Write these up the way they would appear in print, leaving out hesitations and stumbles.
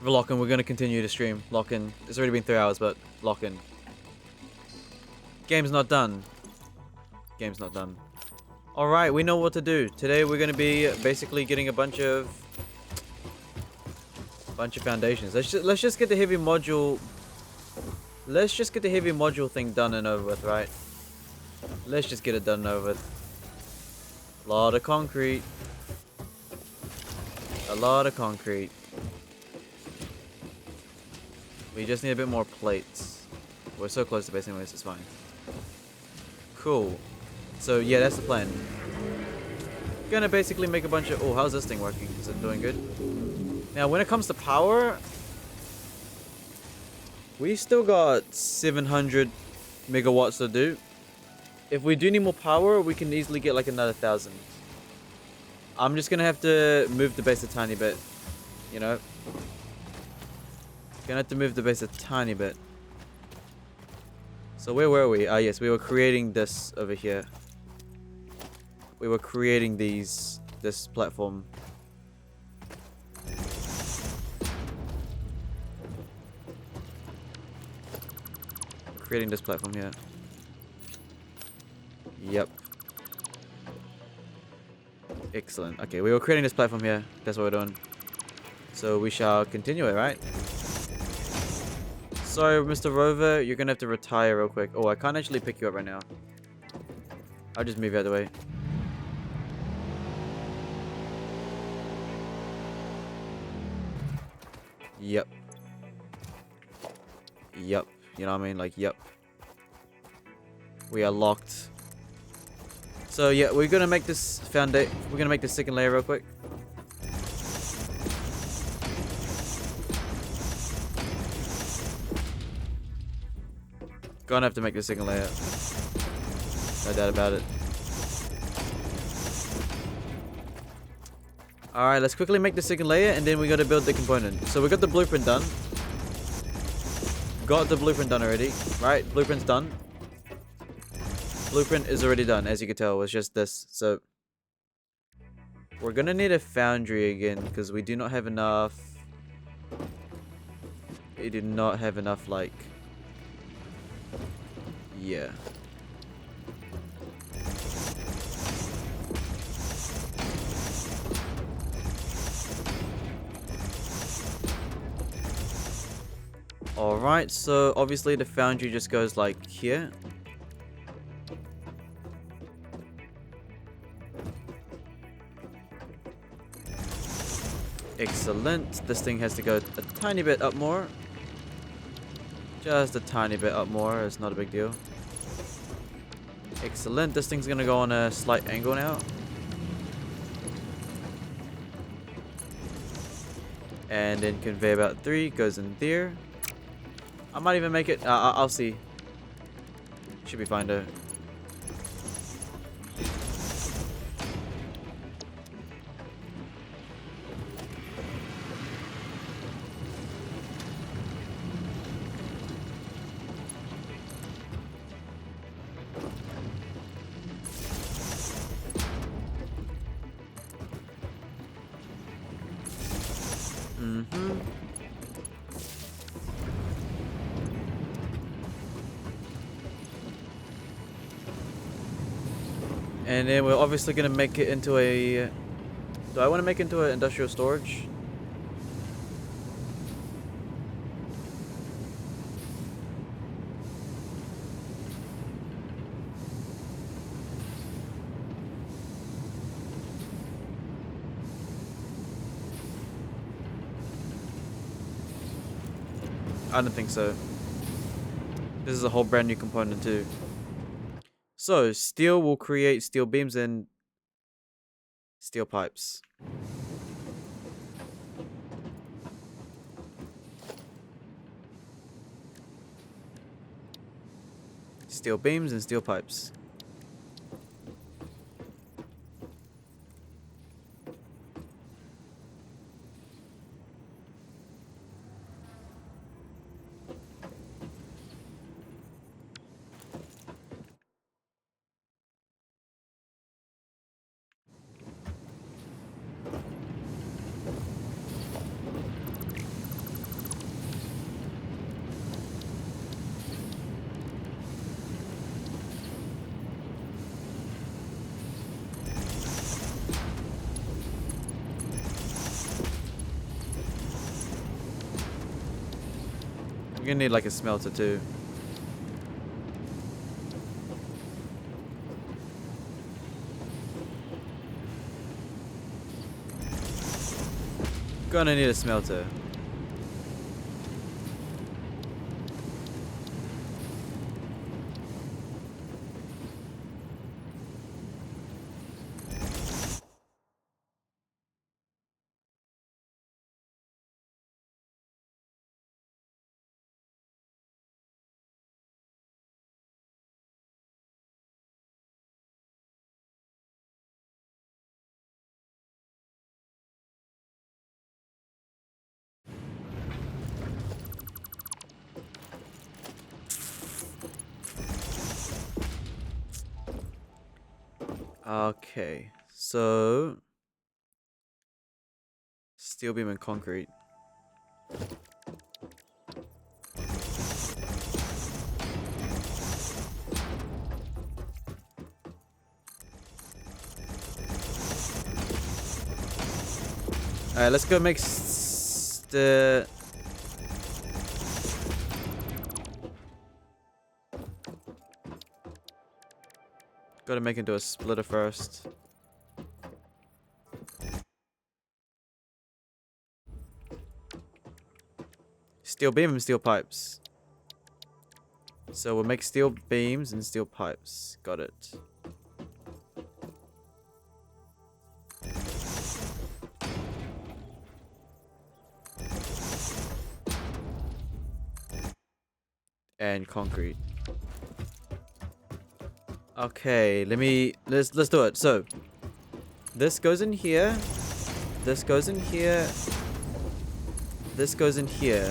Lock in. We're gonna continue to stream. Lock in. It's already been 3 hours, but lock in. Game's not done. Game's not done. Alright, we know what to do. Today we're gonna be basically getting a bunch of foundations. Let's just get the heavy module. Let's just get the heavy module thing done and over with, right? Let's just get it done and over with. A lot of concrete. A lot of concrete. We just need a bit more plates. We're so close to base anyways, it's fine. Cool. So yeah, that's the plan. Gonna basically make a bunch of... Oh, how's this thing working? Is it doing good? Now, when it comes to power, we still got 700 megawatts to do. If we do need more power, we can easily get like another 1,000. I'm just gonna have to move the base a tiny bit, you know? Gonna have to move the base a tiny bit. So where were we? Ah, yes, we were creating this over here. We were creating this platform. Creating this platform here. Yep. Excellent. Okay, we were creating this platform here. That's what we're doing. So we shall continue it, right? Sorry, Mr. Rover, you're gonna have to retire real quick. Oh, I can't actually pick you up right now. I'll just move you out of the way. Yep. Yep. You know what I mean? Like, yep. We are locked. So yeah, we're gonna make this foundation. We're gonna make the second layer real quick. Gonna have to make the second layer. No doubt about it. Alright, let's quickly make the second layer and then we gotta build the component. So we got the blueprint done. Got the blueprint done already. Right, blueprint's done. Blueprint is already done, as you can tell. It's just this. So we're gonna need a foundry again because we do not have enough. We do not have enough, like, yeah. Alright, so obviously the foundry just goes like here. Excellent. This thing has to go a tiny bit up more. Just a tiny bit up more. It's not a big deal. Excellent. This thing's gonna go on a slight angle now. And then conveyor belt 3 goes in there. I might even make it. I'll see. Should be fine though. And then we're obviously gonna make it into a... Do I want to make it into an industrial storage? I don't think so. This is a whole brand new component too. So, steel will create steel beams and steel pipes. Steel beams and steel pipes. gonna need like a smelter too. Gonna need a smelter. Okay, so steel beam and concrete. Alright, let's go make the... Gotta make into a splitter first. Steel beam and steel pipes. So we'll make steel beams and steel pipes. Got it. And concrete. Okay, let's do it. So this goes in here. This goes in here. This goes in here.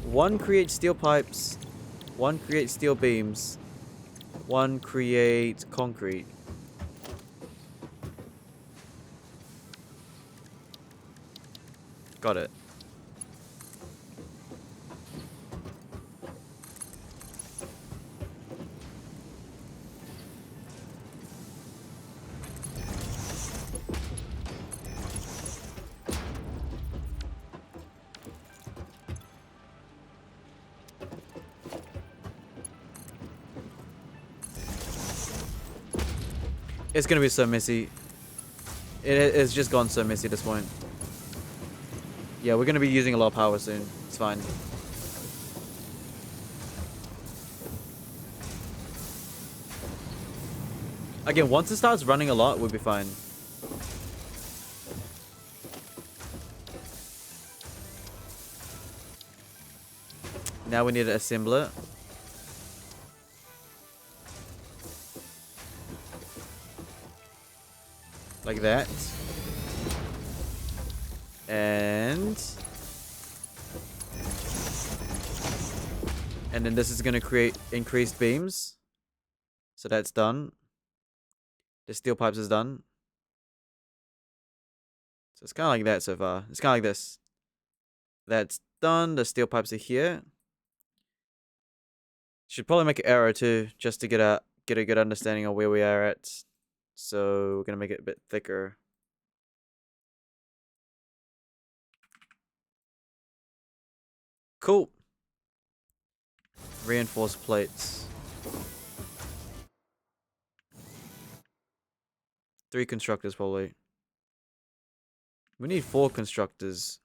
One creates steel pipes. One creates steel beams. One creates concrete. Got it. It's gonna be so messy. It's just gone so messy at this point. Yeah, we're gonna be using a lot of power soon. It's fine. Again, once it starts running a lot, we'll be fine. Now we need to assemble it. Like that. And then this is going to create increased beams. So that's done. The steel pipes is done. So it's kind of like that so far. It's kind of like this. That's done. The steel pipes are here. Should probably make an arrow too, just to get a good understanding of where we are at. So we're gonna make it a bit thicker. Cool. Reinforced plates. 3 constructors probably. We need 4 constructors.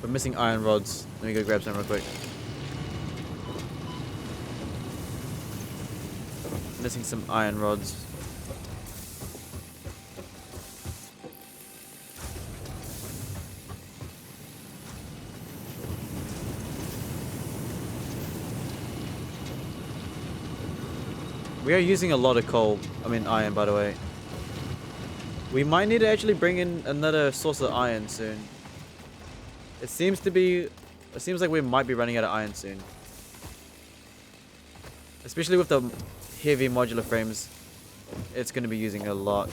We're missing iron rods. Let me go grab some real quick. Missing some iron rods. We are using a lot of coal. I mean iron, by the way. We might need to actually bring in another source of iron soon. It seems like we might be running out of iron soon. Especially with the heavy modular frames. It's going to be using a lot.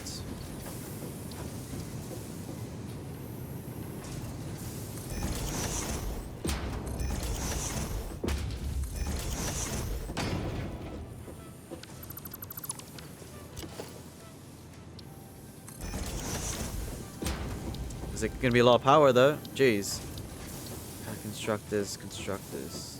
Is it gonna be a lot of power though? Jeez. Constructors, constructors.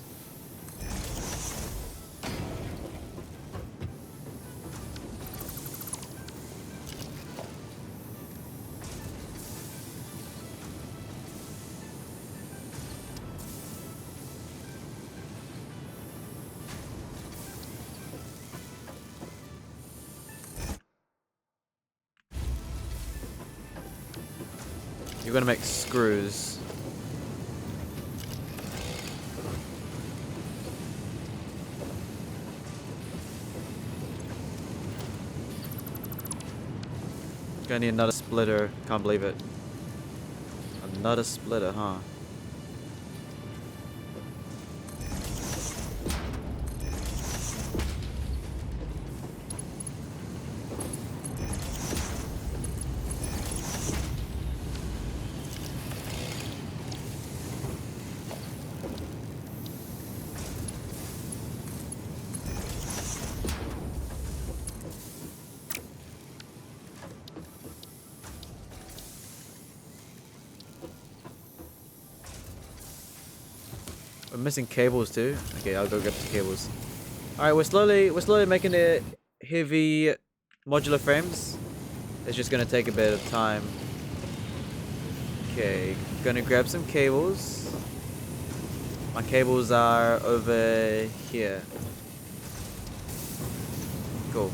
You're gonna make screws. Gonna need another splitter. Can't believe it. Another splitter, huh? We're missing cables too. Okay, I'll go grab the cables. All right, we're slowly making the heavy modular frames. It's just gonna take a bit of time. Okay, gonna grab some cables. My cables are over here. Cool.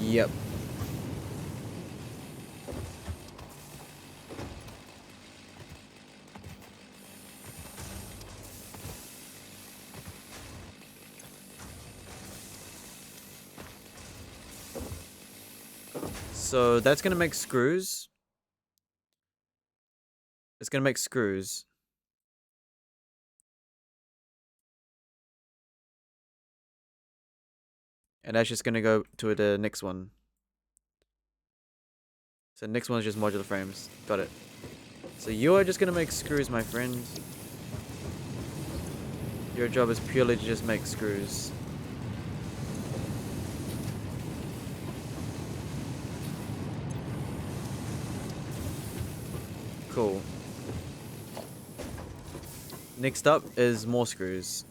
Yep. So that's gonna make screws. It's gonna make screws. And that's just gonna go to the next one. So next one is just modular frames. Got it. So you are just gonna make screws, my friend. Your job is purely to just make screws. Cool. Next up is more screws.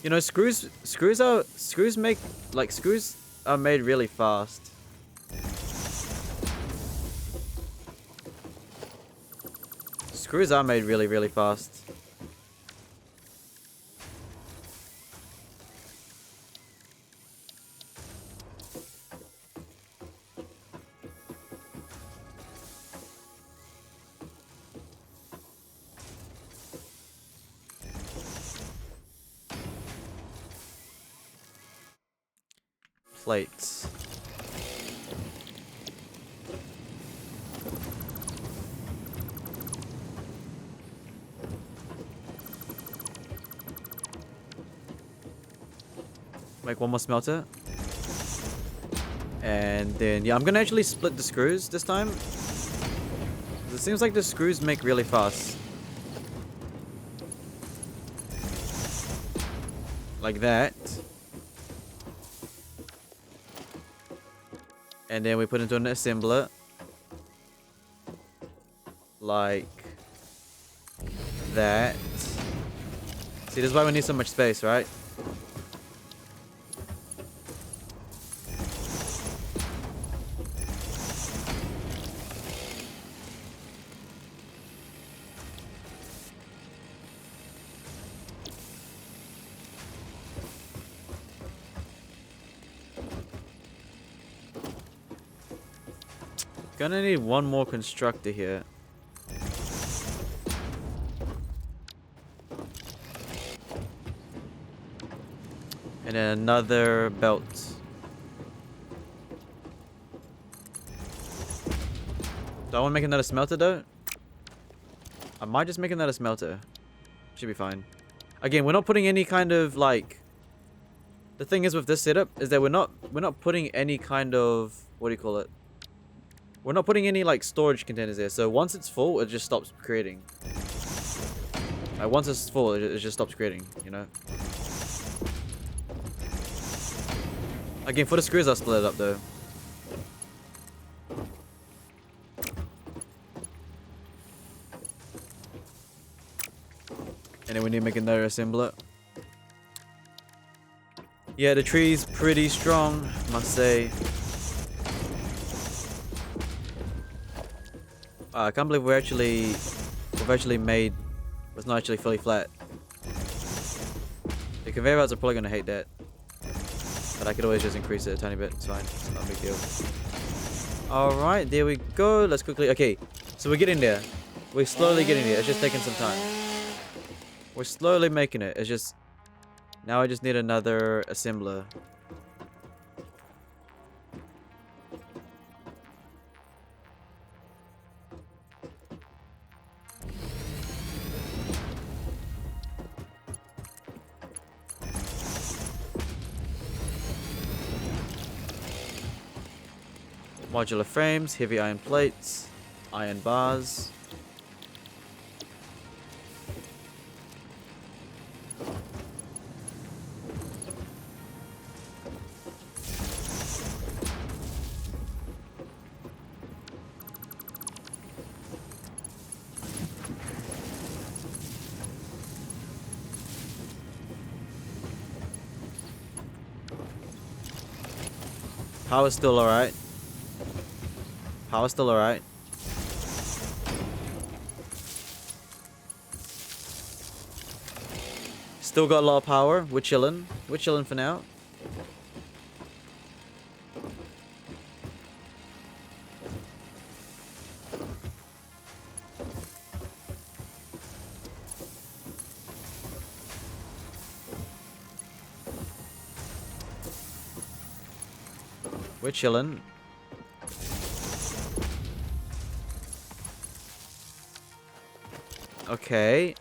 You know, screws are made really fast. Screws are made really fast. Plates. Make one more smelter. And then, yeah, I'm gonna actually split the screws this time. It seems like the screws make really fast. Like that. And then we put into an assembler. Like that. See, this is why we need so much space, right? Gonna need one more constructor here. And then another belt. Do I want to make another smelter though? I might just make another smelter. Should be fine. Again, we're not putting any kind of like... The thing is with this setup is that we're not putting any kind of... What do you call it? We're not putting any like storage containers there. So once it's full, it just stops creating. Like once it's full, it just stops creating, you know? Again, for the screws, I'll split it up though. And then we need to make another assembler. Yeah, the tree's pretty strong, must say. I can't believe we've actually made... It's not actually fully flat. The conveyor belts are probably gonna hate that. But I could always just increase it a tiny bit. It's fine. It's not a big deal. Alright, there we go. Let's quickly... Okay, so we're getting there. We're slowly getting there. It's just taking some time. We're slowly making it. It's just... Now I just need another assembler. Modular frames, heavy iron plates, iron bars. Power's still alright. Power's still alright. Still got a lot of power. We're chilling. We're chilling for now. We're chilling. Okay.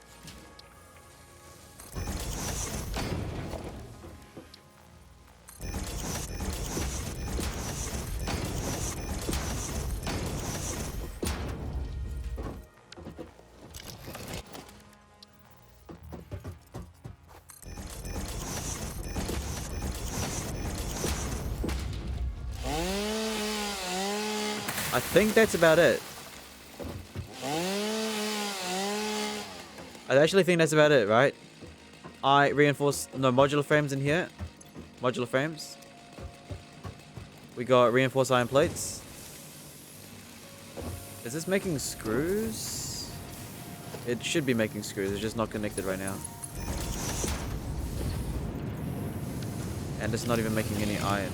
I think that's about it. I actually think that's about it, right? I reinforce no modular frames in here. Modular frames. We got reinforced iron plates. Is this making screws? It should be making screws. It's just not connected right now. And it's not even making any iron.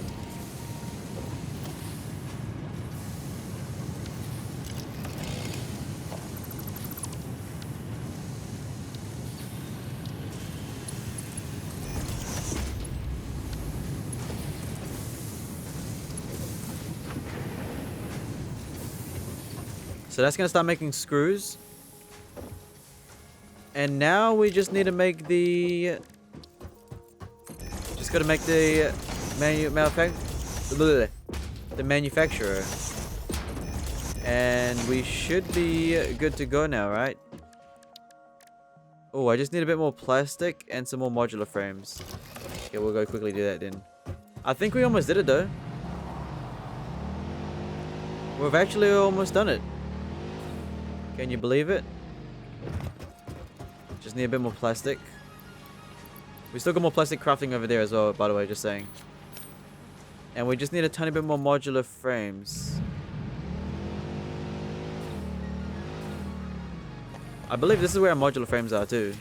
So that's going to start making screws. And now we just need to make the... Just got to make the manufacturer. And we should be good to go now, right? Oh, I just need a bit more plastic and some more modular frames. Okay, we'll go quickly do that then. I think we almost did it though. We've actually almost done it. Can you believe it? Just need a bit more plastic. We still got more plastic crafting over there as well, by the way, just saying. And we just need a tiny bit more modular frames. I believe this is where our modular frames are too.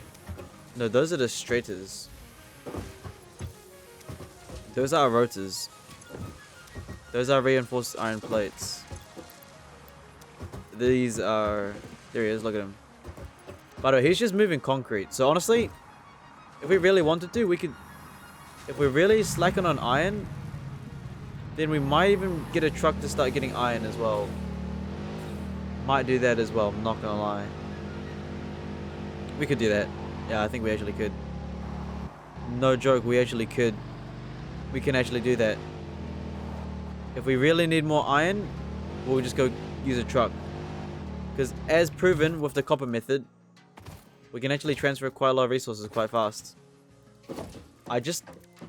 No, those are the straighters. Those are our rotors. Those are reinforced iron plates. These are... There he is, look at him. By the way, he's just moving concrete. So honestly, if we really wanted to, we could... If we're really slacking on iron, then we might even get a truck to start getting iron as well. Might do that as well, I'm not gonna lie. We could do that. Yeah, I think we actually could. No joke, we actually could. We can actually do that. If we really need more iron, we'll just go use a truck. Because as proven with the copper method, we can actually transfer quite a lot of resources quite fast.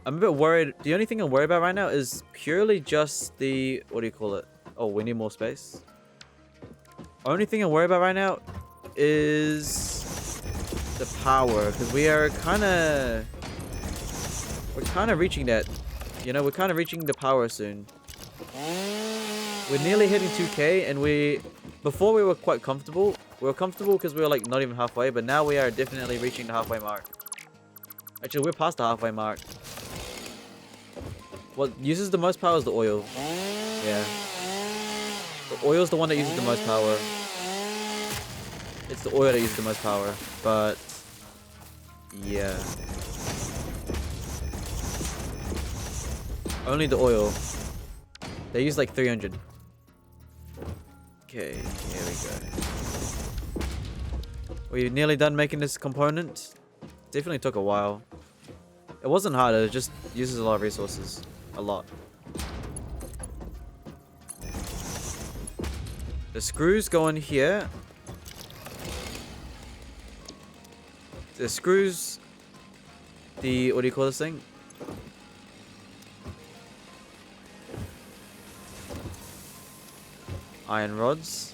I'm a bit worried. The only thing I'm worried about right now is purely just the, what do you call it? Oh, we need more space. Only thing I'm worried about right now is the power, because we're kind of reaching that. You know, we're kind of reaching the power soon. We're nearly hitting 2K, and before we were quite comfortable. We were comfortable because we were like not even halfway, but now we are definitely reaching the halfway mark. Actually, we're past the halfway mark. What uses the most power is the oil. Yeah. The oil is the one that uses the most power. It's the oil that uses the most power, but yeah. Only the oil. They use like 300. Okay, here we go. We're nearly done making this component. Definitely took a while. It wasn't hard, it just uses a lot of resources. A lot. The screws go in here. The screws... what do you call this thing? Iron rods.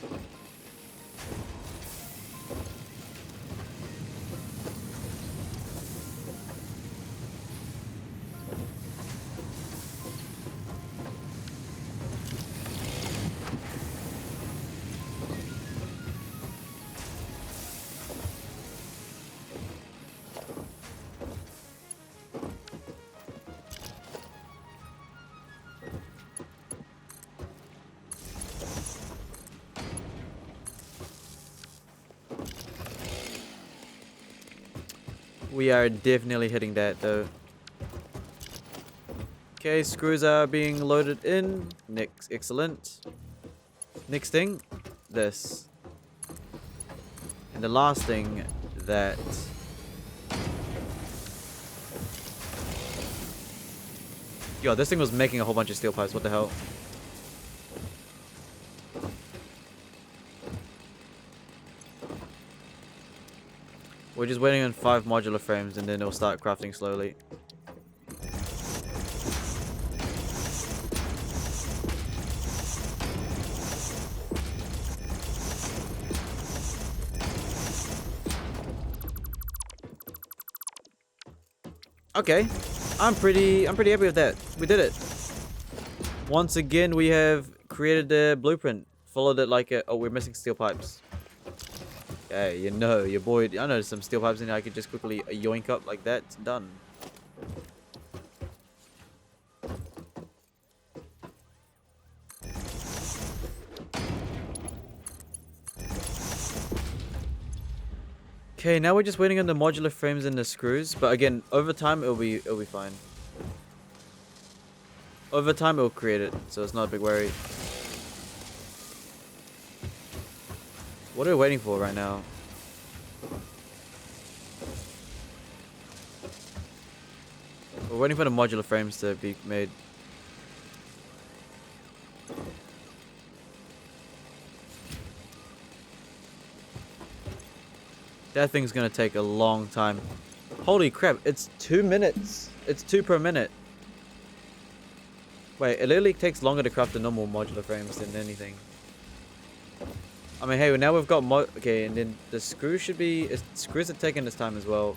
We are definitely hitting that though. Okay, screws are being loaded in. Next, excellent. Next thing, this. And the last thing, that. Yo, this thing was making a whole bunch of steel pipes. What the hell? We're just waiting on 5 modular frames and then it'll start crafting slowly. Okay, I'm pretty happy with that. We did it. Once again, we have created the blueprint. Followed it like a... Oh, we're missing steel pipes. Hey, you know, your boy... I know there's some steel pipes in there. I could just quickly yoink up like that. It's done. Okay, now we're just waiting on the modular frames and the screws. But again, over time, it'll be fine. Over time, it'll create it. So it's not a big worry. What are we waiting for right now? We're waiting for the modular frames to be made. That thing's gonna take a long time. Holy crap, it's 2 minutes. It's 2 per minute. Wait, it literally takes longer to craft the normal modular frames than anything. I mean, hey, now we've got okay, and then the screws should be... Screws are taking this time as well.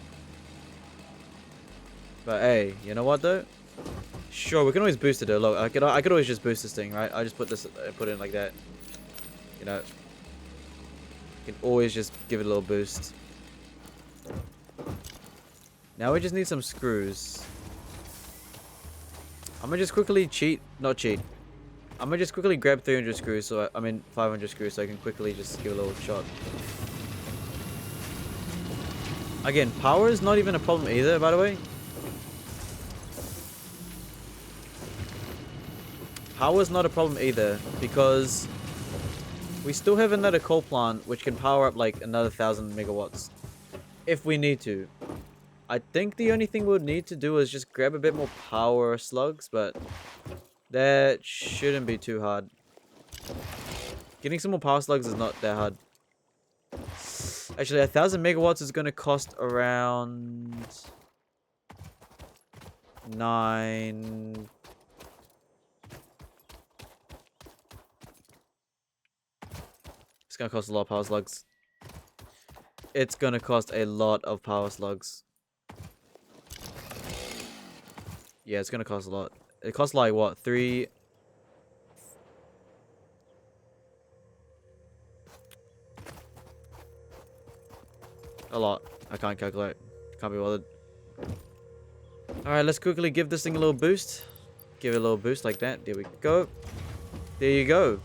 But hey, you know what though? Sure, we can always boost it though. Look, I could always just boost this thing, right? I just put it in like that. You know, you can always just give it a little boost. Now we just need some screws. I'm gonna just quickly not cheat. I'm gonna just quickly grab 300 screws, so I mean 500 screws, so I can quickly just give a little shot. Again, power is not even a problem either, by the way. Power is not a problem either, because we still have another coal plant which can power up like another 1,000 megawatts. if we need to. I think the only thing we'll need to do is just grab a bit more power slugs, but that shouldn't be too hard. Getting some more power slugs is not that hard. Actually, 1,000 megawatts is going to cost around 9. It's going to cost a lot of power slugs. It's going to cost a lot of power slugs. Yeah, it's going to cost a lot. It costs like what? 3. A lot. I can't calculate. Can't be bothered. Alright, let's quickly give this thing a little boost. Give it a little boost like that. There we go. There you go.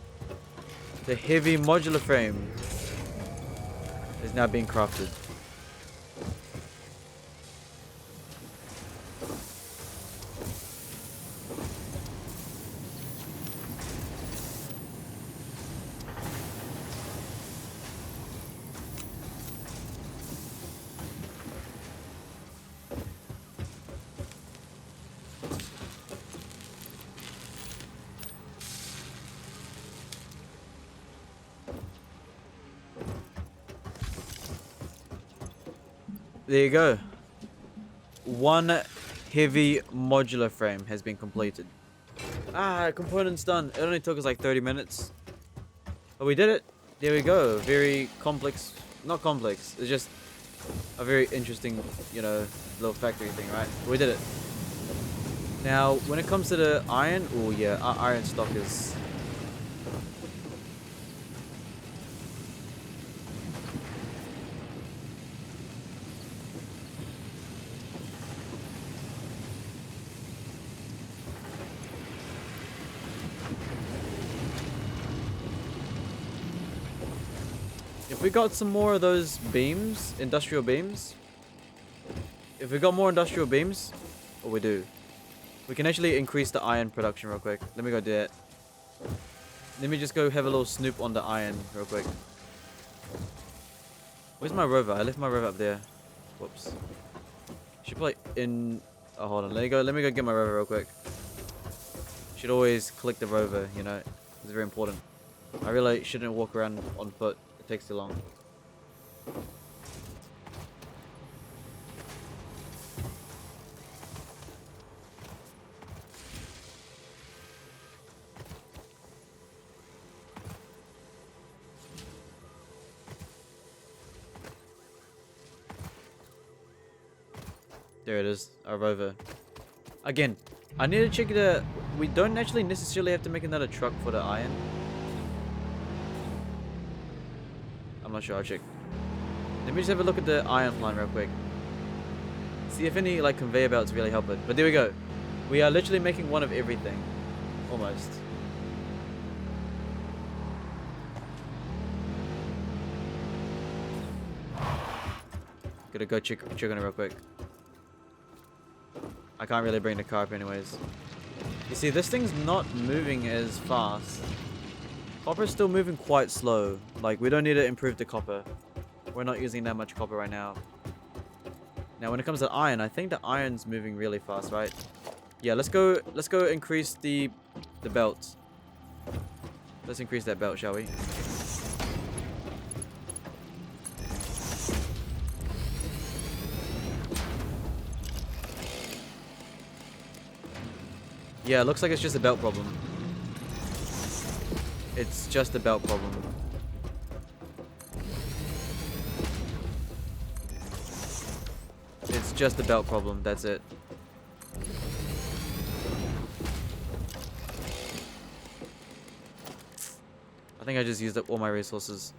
The heavy modular frame is now being crafted. There you go. One heavy modular frame has been completed. Ah, component's done. It only took us like 30 minutes. But we did it. There we go. Very complex. Not complex. It's just a very interesting, you know, little factory thing, right? We did it. Now, when it comes to the iron, oh yeah, our iron stock is... If we got some more of those beams, industrial beams, if we got more industrial beams, what we do, we can actually increase the iron production real quick. Let me go do that. Let me just go have a little snoop on the iron real quick. Where's my rover? I left my rover up there. Whoops. Should probably in... Oh, hold on. Let me go get my rover real quick. Should always click the rover, you know. It's very important. I really shouldn't walk around on foot. It takes too long. There it is, our rover. Again, I need to check the... We don't actually necessarily have to make another truck for the iron. I'm not sure, I'll check. Let me just have a look at the iron plant real quick. See if any like conveyor belts really help it. But there we go. We are literally making one of everything. Almost. Gotta go check on it real quick. I can't really bring the car up anyways. You see, this thing's not moving as fast. Copper's still moving quite slow. Like, we don't need to improve the copper. We're not using that much copper right now. Now, when it comes to iron, I think the iron's moving really fast, right? Yeah, let's go increase the belt. Let's increase that belt, shall we? Yeah, it looks like it's just a belt problem. It's just a belt problem. It's just a belt problem, that's it. I think I just used up all my resources.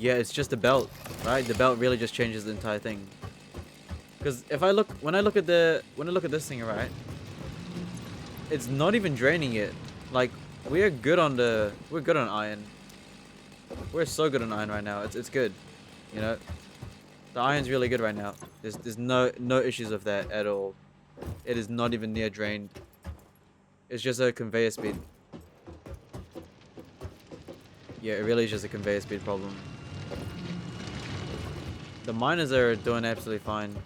Yeah, it's just a belt, right? The belt really just changes the entire thing. Because if I look, when I look at this thing, right? It's not even draining it. Like we're good on iron. We're so good on iron right now. It's good. You know, the iron's really good right now. There's no issues with that at all. It is not even near drained. It's just a conveyor speed. Yeah, it really is just a conveyor speed problem. The miners are doing absolutely fine.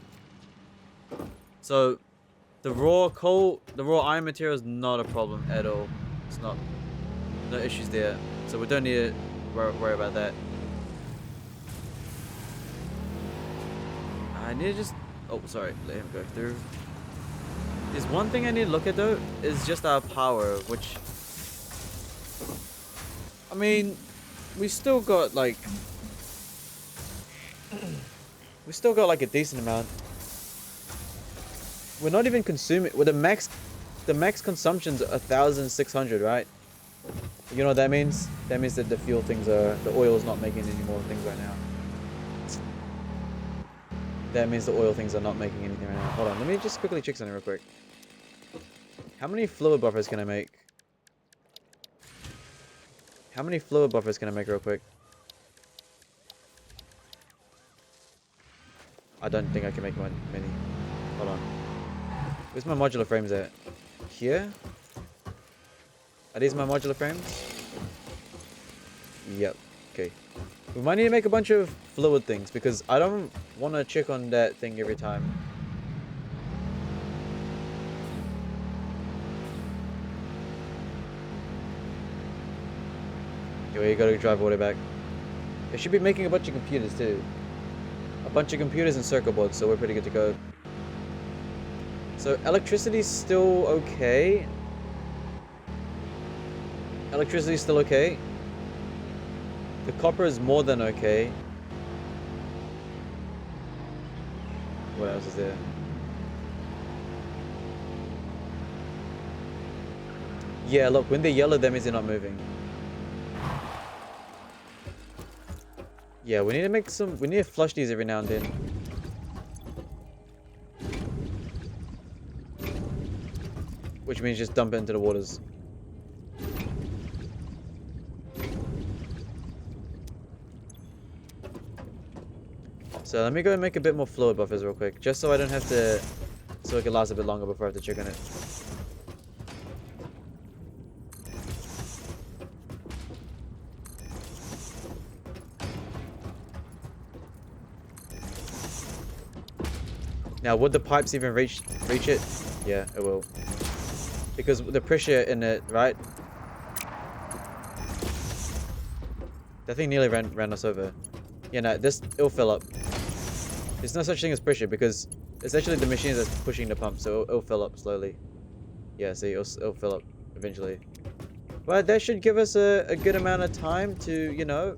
So the raw coal, the raw iron material is not a problem at all. It's not, no issues there. So we don't need to worry about that. I need to just, oh sorry, let him go through. There's one thing I need to look at though, is just our power, which, I mean, we still got like, we still got like a decent amount. We're not even consuming, with the max consumption's 1,600, right? You know what that means? That means that the fuel things are, the oil is not making any more things right now. That means the oil things are not making anything right now. Hold on, let me just quickly check something real quick. How many fluid buffers can I make? How many fluid buffers can I make real quick? I don't think I can make many. Hold on. Where's my modular frames at? Here? Are these my modular frames? Yep. Okay. We might need to make a bunch of fluid things because I don't want to check on that thing every time. Okay, you gotta drive all the way back. They should be making a bunch of computers too. A bunch of computers and circuit boards, so we're pretty good to go. So electricity's still okay. Electricity's still okay. The copper is more than okay. What else is there? Yeah, look, when they're yellow, that means they're not moving. Yeah, we need to make some, we need to flush these every now and then. Which means just dump it into the waters. So let me go and make a bit more fluid buffers real quick, just so I don't have to, so it can last a bit longer before I have to check on it. Now, would the pipes even reach it? Yeah, it will. Because the pressure in it, right? That thing nearly ran us over. Yeah, no, it'll fill up. There's no such thing as pressure because it's actually the machine that's pushing the pump, so it'll fill up slowly. Yeah, see, it'll fill up eventually. But that should give us a good amount of time to, you know...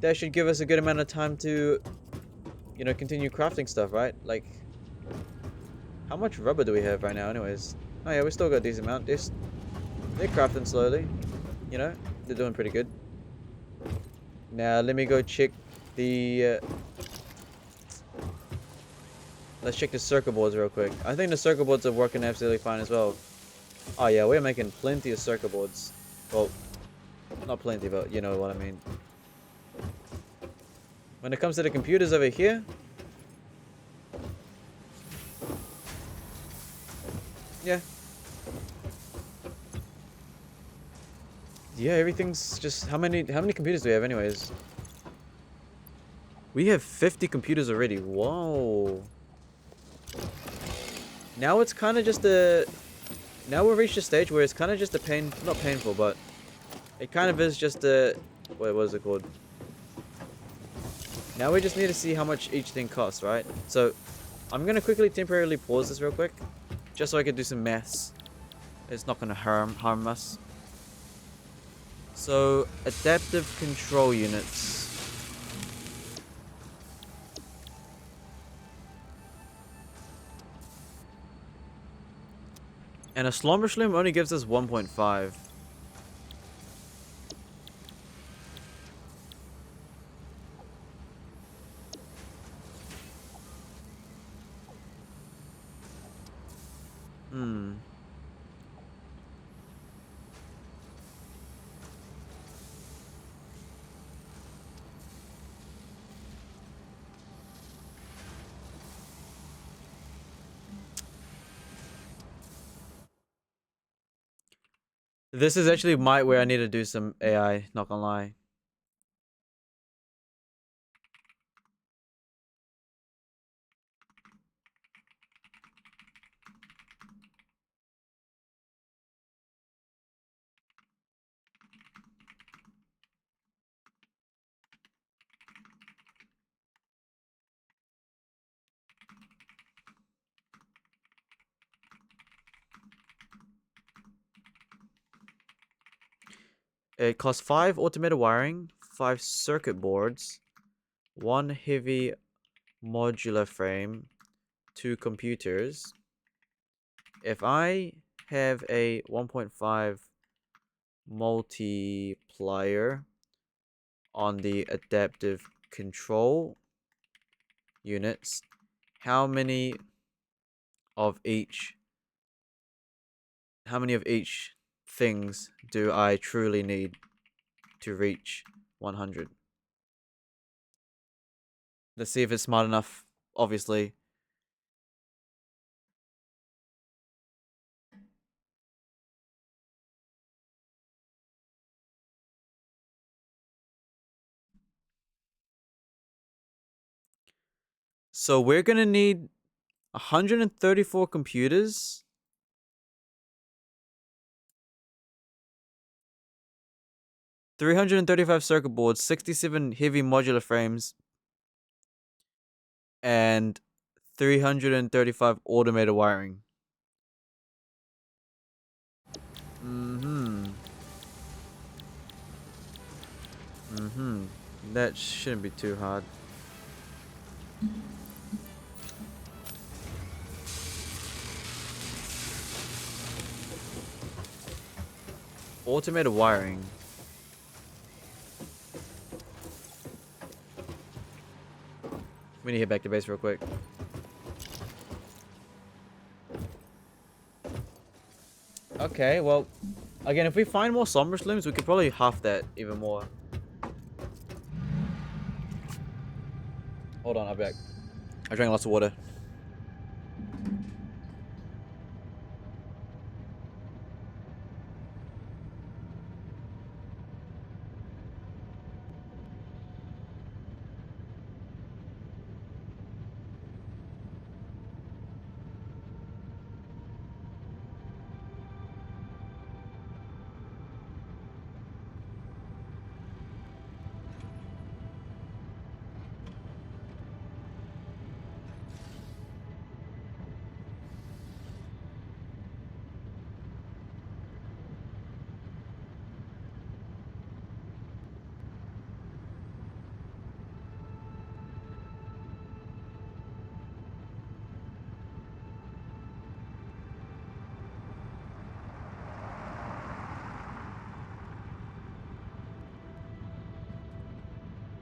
That should give us a good amount of time to, you know, continue crafting stuff, right? Like... How much rubber do we have right now anyways? Oh yeah, we still got a decent amount. They're crafting slowly. You know, they're doing pretty good. Now, let me go check the... let's check the circuit boards real quick. I think the circuit boards are working absolutely fine as well. Oh yeah, we're making plenty of circuit boards. Well, not plenty, but you know what I mean. When it comes to the computers over here... Yeah. Yeah, everything's just... How many computers do we have anyways? We have 50 computers already. Whoa. Now it's kind of just a... Now we've reached a stage where it's kind of just a pain... Not painful, but... It kind of is just a... Wait, what is it called? Now we just need to see how much each thing costs, right? So, I'm going to quickly temporarily pause this real quick. Just so I can do some maths. It's not going to harm us. So, adaptive control units. And a Somersloops only gives us 1.5. This is actually where I need to do some AI, not gonna lie. It costs 5 automated wiring, 5 circuit boards, 1 heavy modular frame, 2 computers. If I have a 1.5 multiplier on the adaptive control units, how many of each things do I truly need to reach 100? Let's see if it's smart enough, obviously. So we're gonna need 134 computers, 335 circuit boards, 67 heavy modular frames, and 335 automated wiring. That shouldn't be too hard. Automated wiring. We need to hit back to base real quick. Okay, well, again, if we find more Somersloops, we could probably half that even more. Hold on, I'll be back. I drank lots of water.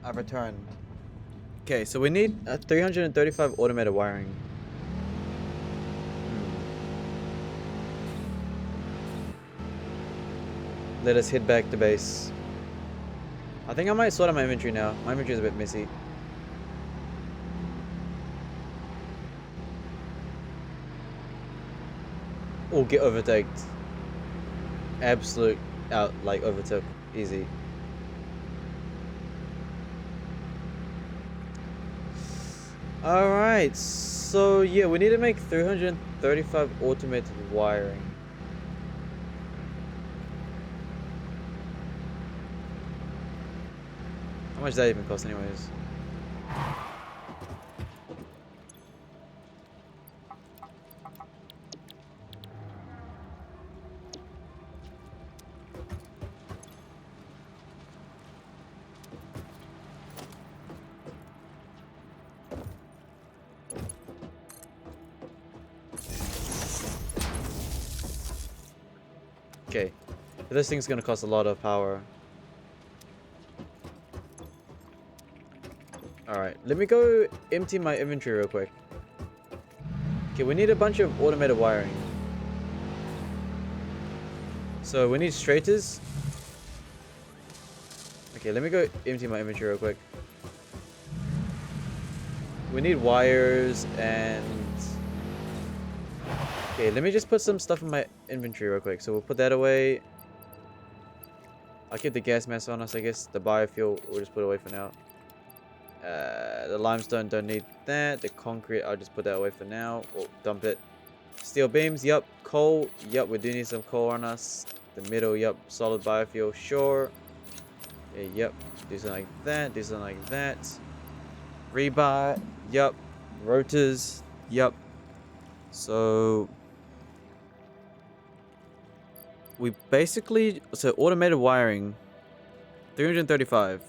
I've returned. Okay, so we need 335 automated wiring. Let us head back to base. I think I might sort out my inventory now. My inventory is a bit messy. Or get overtaked. Absolute overtook. Easy. Alright, so yeah, we need to make 335 automated wiring. How much does that even cost anyways? Okay, this thing's gonna cost a lot of power. Alright, let me go empty my inventory real quick. Okay, we need a bunch of automated wiring. So we need straighters. Okay, let me go empty my inventory real quick. We need wires and... Okay, let me just put some stuff in my inventory real quick. So we'll put that away. I'll keep the gas mask on us, I guess. The biofuel, we'll just put away for now. The limestone, don't need that. The concrete, I'll just put that away for now. Or dump it. Steel beams, yep. Coal, yep, we do need some coal on us. The middle, yep. Solid biofuel, sure. Yeah, yep. Do something like that, do something like that. Rebar, yep. Rotors, yep. So we basically, so automated wiring, 335.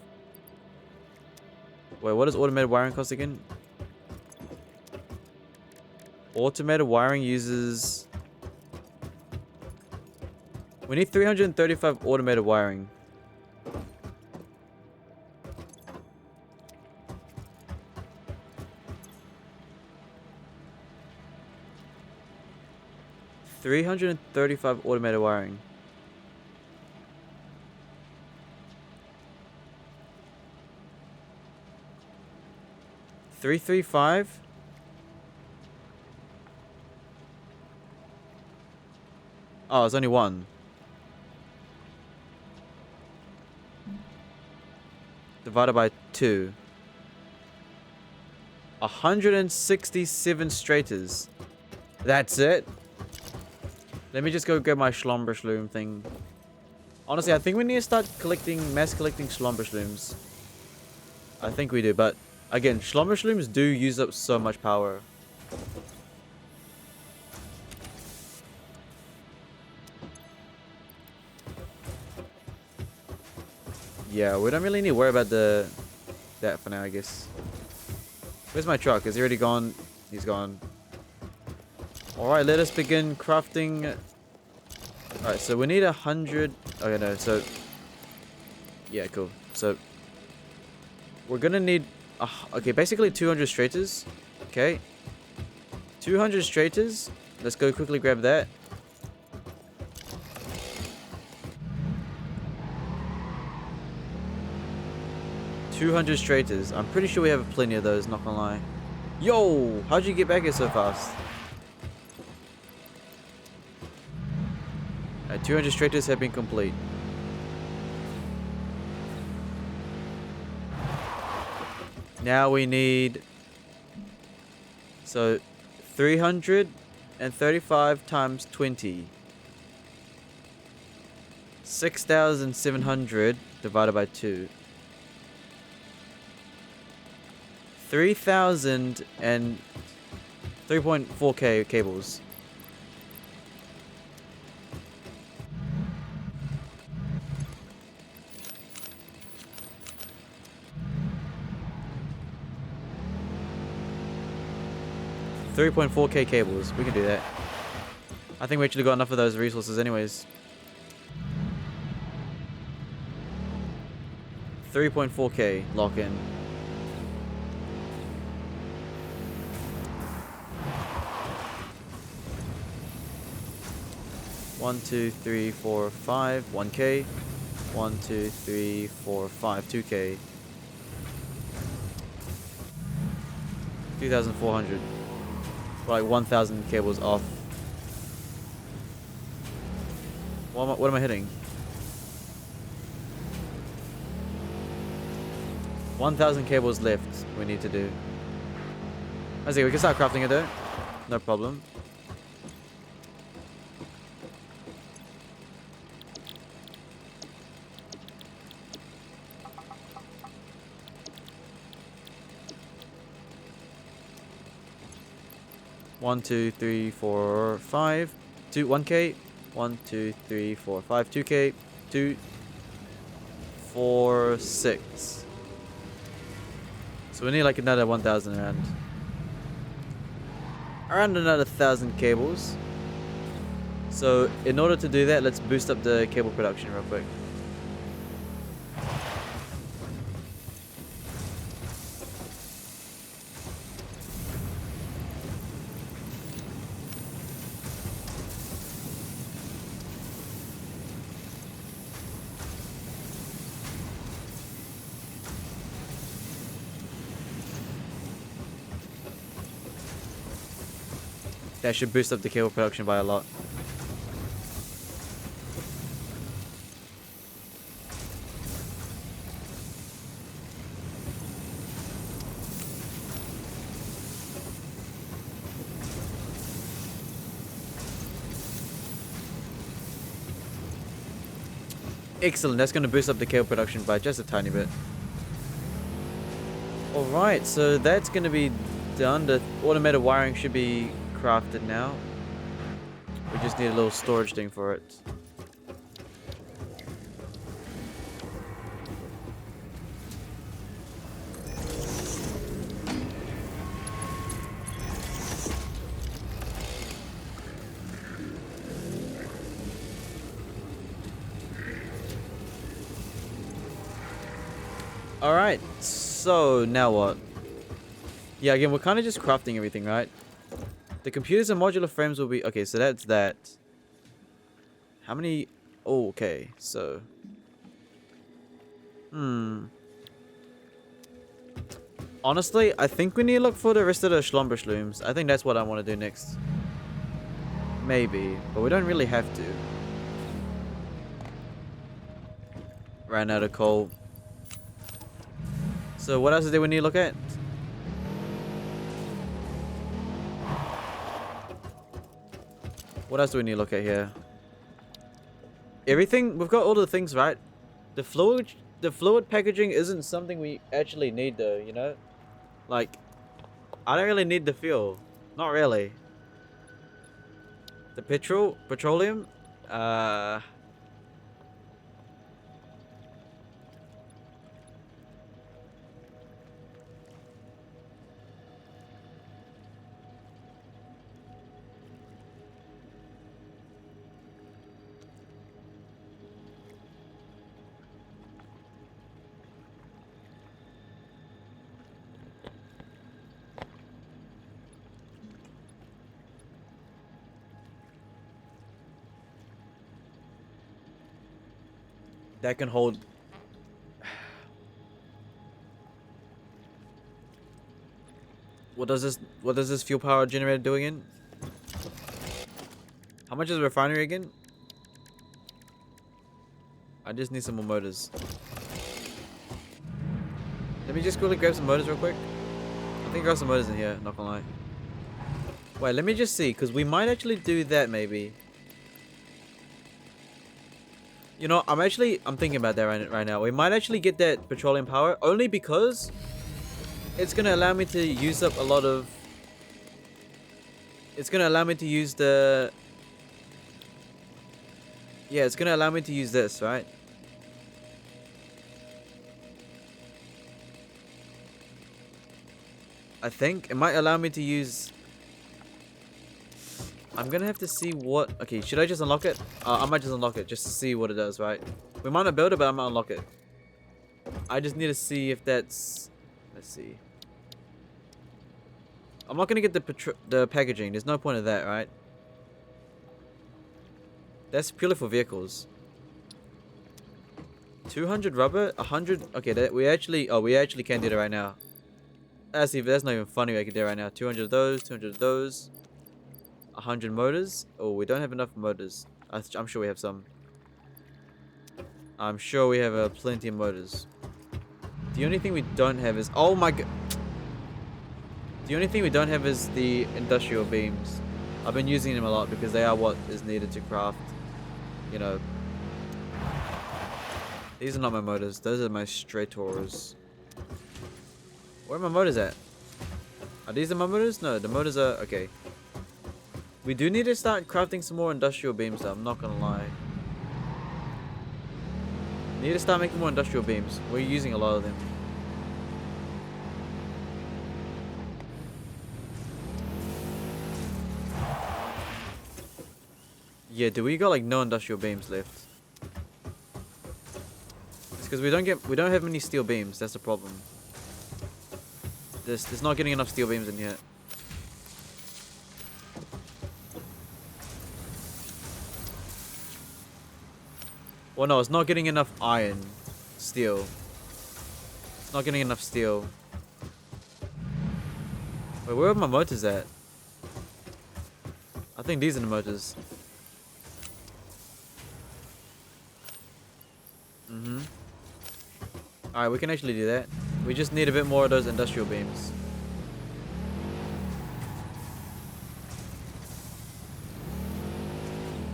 Wait, what does automated wiring cost again? Automated wiring uses, we need 335 automated wiring. $335 automated wiring. $335. Oh, it's only one. Divided by 2. 167 straighters. That's it. Let me just go get my Somersloops thing. Honestly, I think we need to start mass collecting Somersloops. I think we do, but again, Somersloops do use up so much power. Yeah, we don't really need to worry about that for now, I guess. Where's my truck? Is he already gone? He's gone. Alright, let us begin crafting. Alright, so we need 100. Okay, no, so yeah, cool. So we're gonna need okay, basically 200 straighters. Okay, 200 straighters. Let's go quickly grab that. $200 straighters. I'm pretty sure we have plenty of those, not gonna lie. Yo, how'd you get back here so fast? 200 straighters have been complete. Now we need, so 335 times 20. 6,700 divided by 2. 3,000 and 3.4K cables. $3.4K cables. We can do that. I think we actually got enough of those resources anyways. 3.4K lock in. One, two, three, four, five. 1K. 1, 2, 3, 4, 5. 2K. 2,400. Like 1,000 cables off. What am I hitting? 1,000 cables left we need to do. I see, we can start crafting it though. No problem. One, two, three, four, five. 1K. 1, 2, 3, 4, 5. 2K. 2, 4, 6. So we need like another 1,000 around. Around another 1,000 cables. So in order to do that, let's boost up the cable production real quick. That should boost up the cable production by a lot. Excellent. That's going to boost up the cable production by just a tiny bit. Alright, so that's going to be done. The automated wiring should be crafted now. We just need a little storage thing for it. Alright, so now what? Yeah, again, we're kind of just crafting everything, right? The computers and modular frames will be... Okay, so that's that. How many... Oh, okay, so... Honestly, I think we need to look for the rest of the Somersloops. I think that's what I want to do next. Maybe, but we don't really have to. Ran out of coal. So what else do we need to look at? What else do we need to look at here? Everything, we've got all the things, right? The fluid packaging isn't something we actually need though, you know? Like, I don't really need the fuel. Not really. The petroleum? That can hold... What does this fuel power generator do again? How much is the refinery again? I just need some more motors. Let me just quickly grab some motors real quick. I think I got some motors in here, not gonna lie. Wait, let me just see, because we might actually do that maybe. You know, I'm thinking about that right now. We might actually get that petroleum power only because it's going to allow me to use up a lot of... It's going to allow me to use the... Yeah, it's going to allow me to use this, right? I think it might allow me to use... I'm gonna have to see what... Okay, should I just unlock it? I might just unlock it just to see what it does, right? We might not build it, but I might unlock it. I just need to see if that's... Let's see. I'm not gonna get the packaging. There's no point of that, right? That's purely for vehicles. 200 rubber? 100... Okay, we actually can do that right now. That's not even funny. I can do it right now. 200 of those, 200 of those. 100 motors? Oh, we don't have enough motors. I'm sure we have some. I'm sure we have plenty of motors. The only thing we don't have is... Oh my god. The only thing we don't have is the industrial beams. I've been using them a lot because they are what is needed to craft, you know. These are not my motors. Those are my Strators. Where are my motors at? Are these the my motors? No, the motors are... Okay. We do need to start crafting some more industrial beams though, I'm not gonna lie. Need to start making more industrial beams. We're using a lot of them. Yeah, do we got like no industrial beams left? It's because we don't have many steel beams, that's the problem. There's not getting enough steel beams in here. Well, no, it's not getting enough iron. Steel. It's not getting enough steel. Wait, where are my motors at? I think these are the motors. Alright, we can actually do that. We just need a bit more of those industrial beams.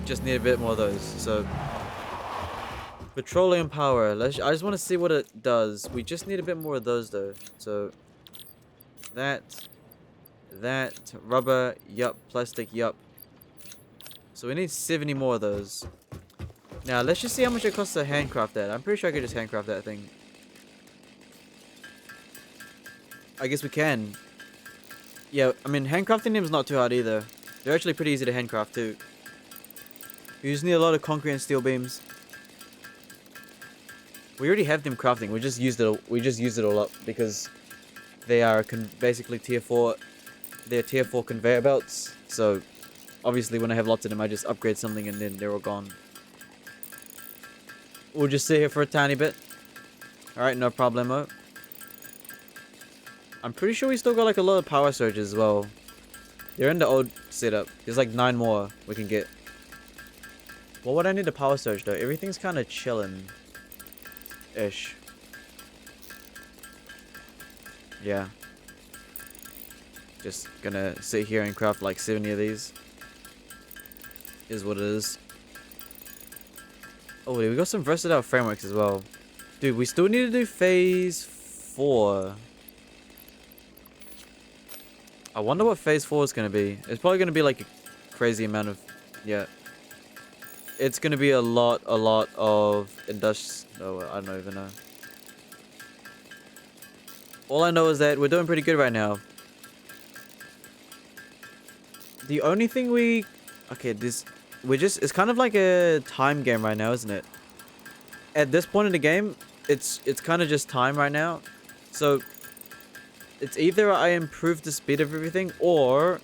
Just need a bit more of those, so... Petroleum power. I just want to see what it does. We just need a bit more of those though. So that, rubber, yup, plastic, yup. So we need 70 more of those. Now let's just see how much it costs to handcraft that. I'm pretty sure I could just handcraft that thing. I guess we can. Yeah, I mean handcrafting them is not too hard either. They're actually pretty easy to handcraft too. You just need a lot of concrete and steel beams. We already have them crafting. We just used it. We just used it all up because they are basically tier 4. They're tier 4 conveyor belts. So obviously, when I have lots of them, I just upgrade something and then they're all gone. We'll just sit here for a tiny bit. All right, no problemo. I'm pretty sure we still got like a lot of power surges as well. They're in the old setup. There's like 9 more we can get. What would I need a power surge though? Everything's kind of chilling. Ish. Yeah. Just gonna sit here and craft like 70 of these. Is what it is. Oh, we got some versatile frameworks as well. Dude, we still need to do phase 4. I wonder what phase 4 is gonna be. It's probably gonna be like a crazy amount of... Yeah. It's gonna be a lot of industrial... Oh, I don't even know. All I know is that we're doing pretty good right now. The only thing we... Okay, this... We're just... It's kind of like a time game right now, isn't it? At this point in the game, it's kind of just time right now. So... It's either I improve the speed of everything, or...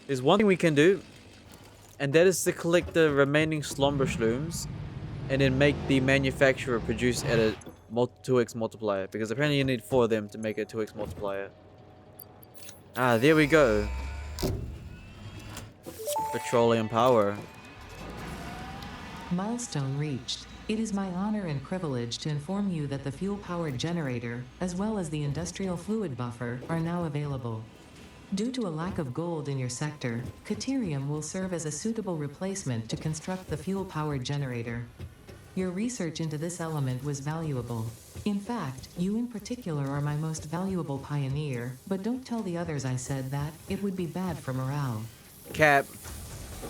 There's one thing we can do. And that is to collect the remaining Somersloops. And then make the manufacturer produce at a 2x multiplier. Because apparently you need 4 of them to make a 2x multiplier. Ah, there we go. Petroleum power. Milestone reached. It is my honor and privilege to inform you that the fuel-powered generator, as well as the industrial fluid buffer, are now available. Due to a lack of gold in your sector, Caterium will serve as a suitable replacement to construct the fuel-powered generator. Your research into this element was valuable. In fact, you in particular are my most valuable pioneer, but don't tell the others I said that. It would be bad for morale. Cap.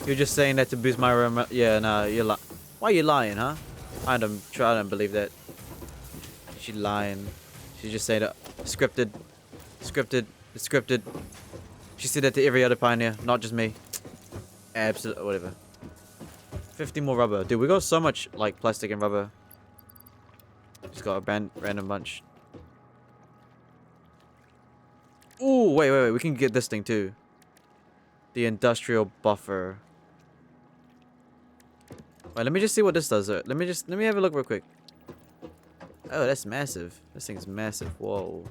You're just saying that to boost my yeah, nah, you're lying. Why are you lying, huh? I don't believe that. She's lying. She's just saying that. Scripted. It's scripted. She said that to every other pioneer, not just me. Absolutely, whatever. 50 more rubber. Dude, we got so much, like, plastic and rubber. Just got a random bunch. Ooh, wait. We can get this thing, too. The industrial buffer. Wait, let me just see what this does. Let me have a look real quick. Oh, that's massive. This thing's massive. Whoa.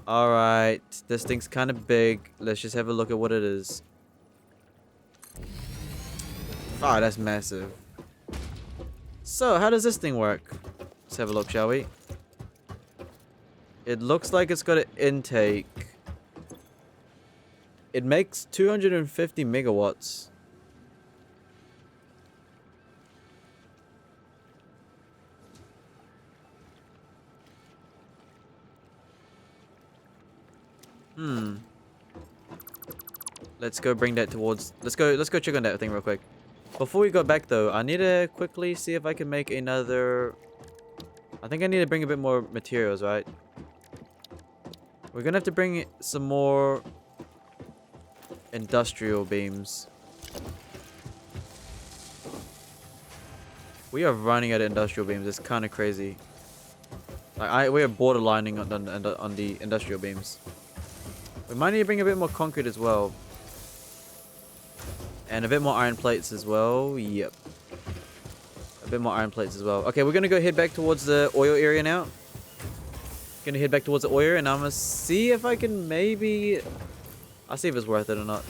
Alright. This thing's kind of big. Let's just have a look at what it is. Ah, that's massive. So, how does this thing work? Let's have a look, shall we? It looks like it's got an intake. It makes 250 megawatts. Let's go bring that towards... Let's go check on that thing real quick. Before we go back though, I need to quickly see if I can make another... I think I need to bring a bit more materials, right? We're gonna have to bring some more industrial beams. We are running out of industrial beams. It's kind of crazy. Like we are borderlining on the industrial beams. We might need to bring a bit more concrete as well. And a bit more iron plates as well. Yep. A bit more iron plates as well. Okay, we're going to go head back towards the oil area now. Going to head back towards the oil and I'm going to see if I can maybe... I'll see if it's worth it or not.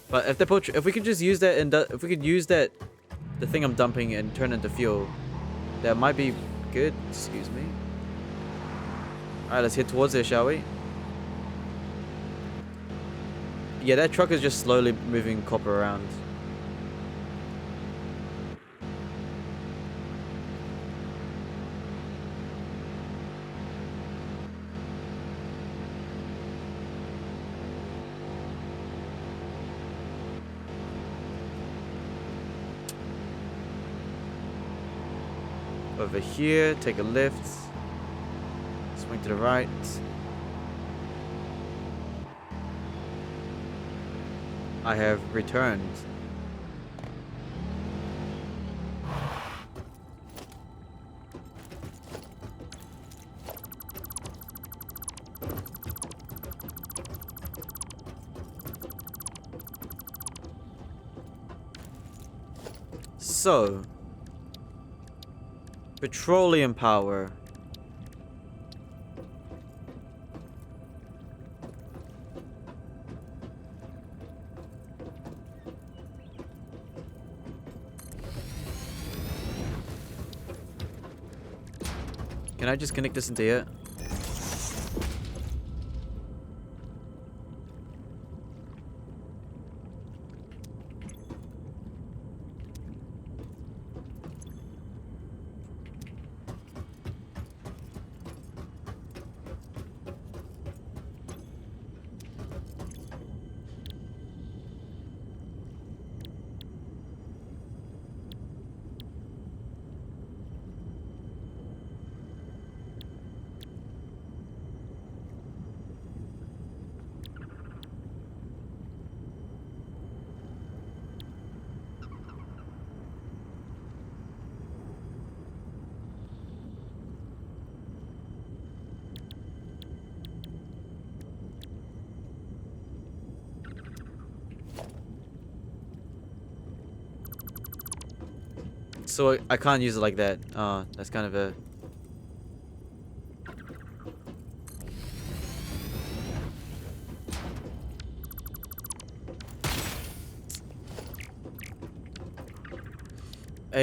But if we could just use that, if we could use that, the thing I'm dumping and turn it into fuel, that might be good. Excuse me. Alright, let's head towards there, shall we? Yeah, that truck is just slowly moving copper around. over here, take a lift, swing to the right. I have returned. So, petroleum power. Can I just connect this into here? So I can't use it like that. That's kind of a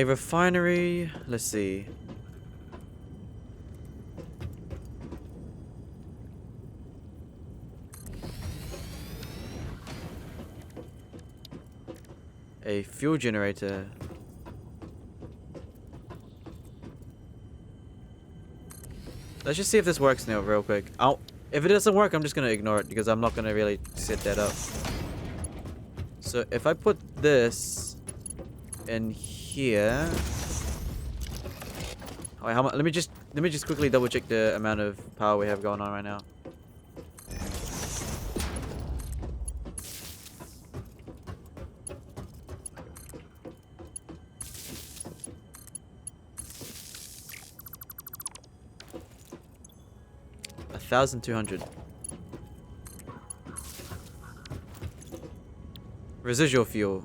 refinery. Let's see. A fuel generator. Let's just see if this works now real quick. If it doesn't work, I'm just gonna ignore it because I'm not gonna really set that up. So if I put this in here. Wait, how much? Let me just quickly double check the amount of power we have going on right now. $1,200. Residual fuel.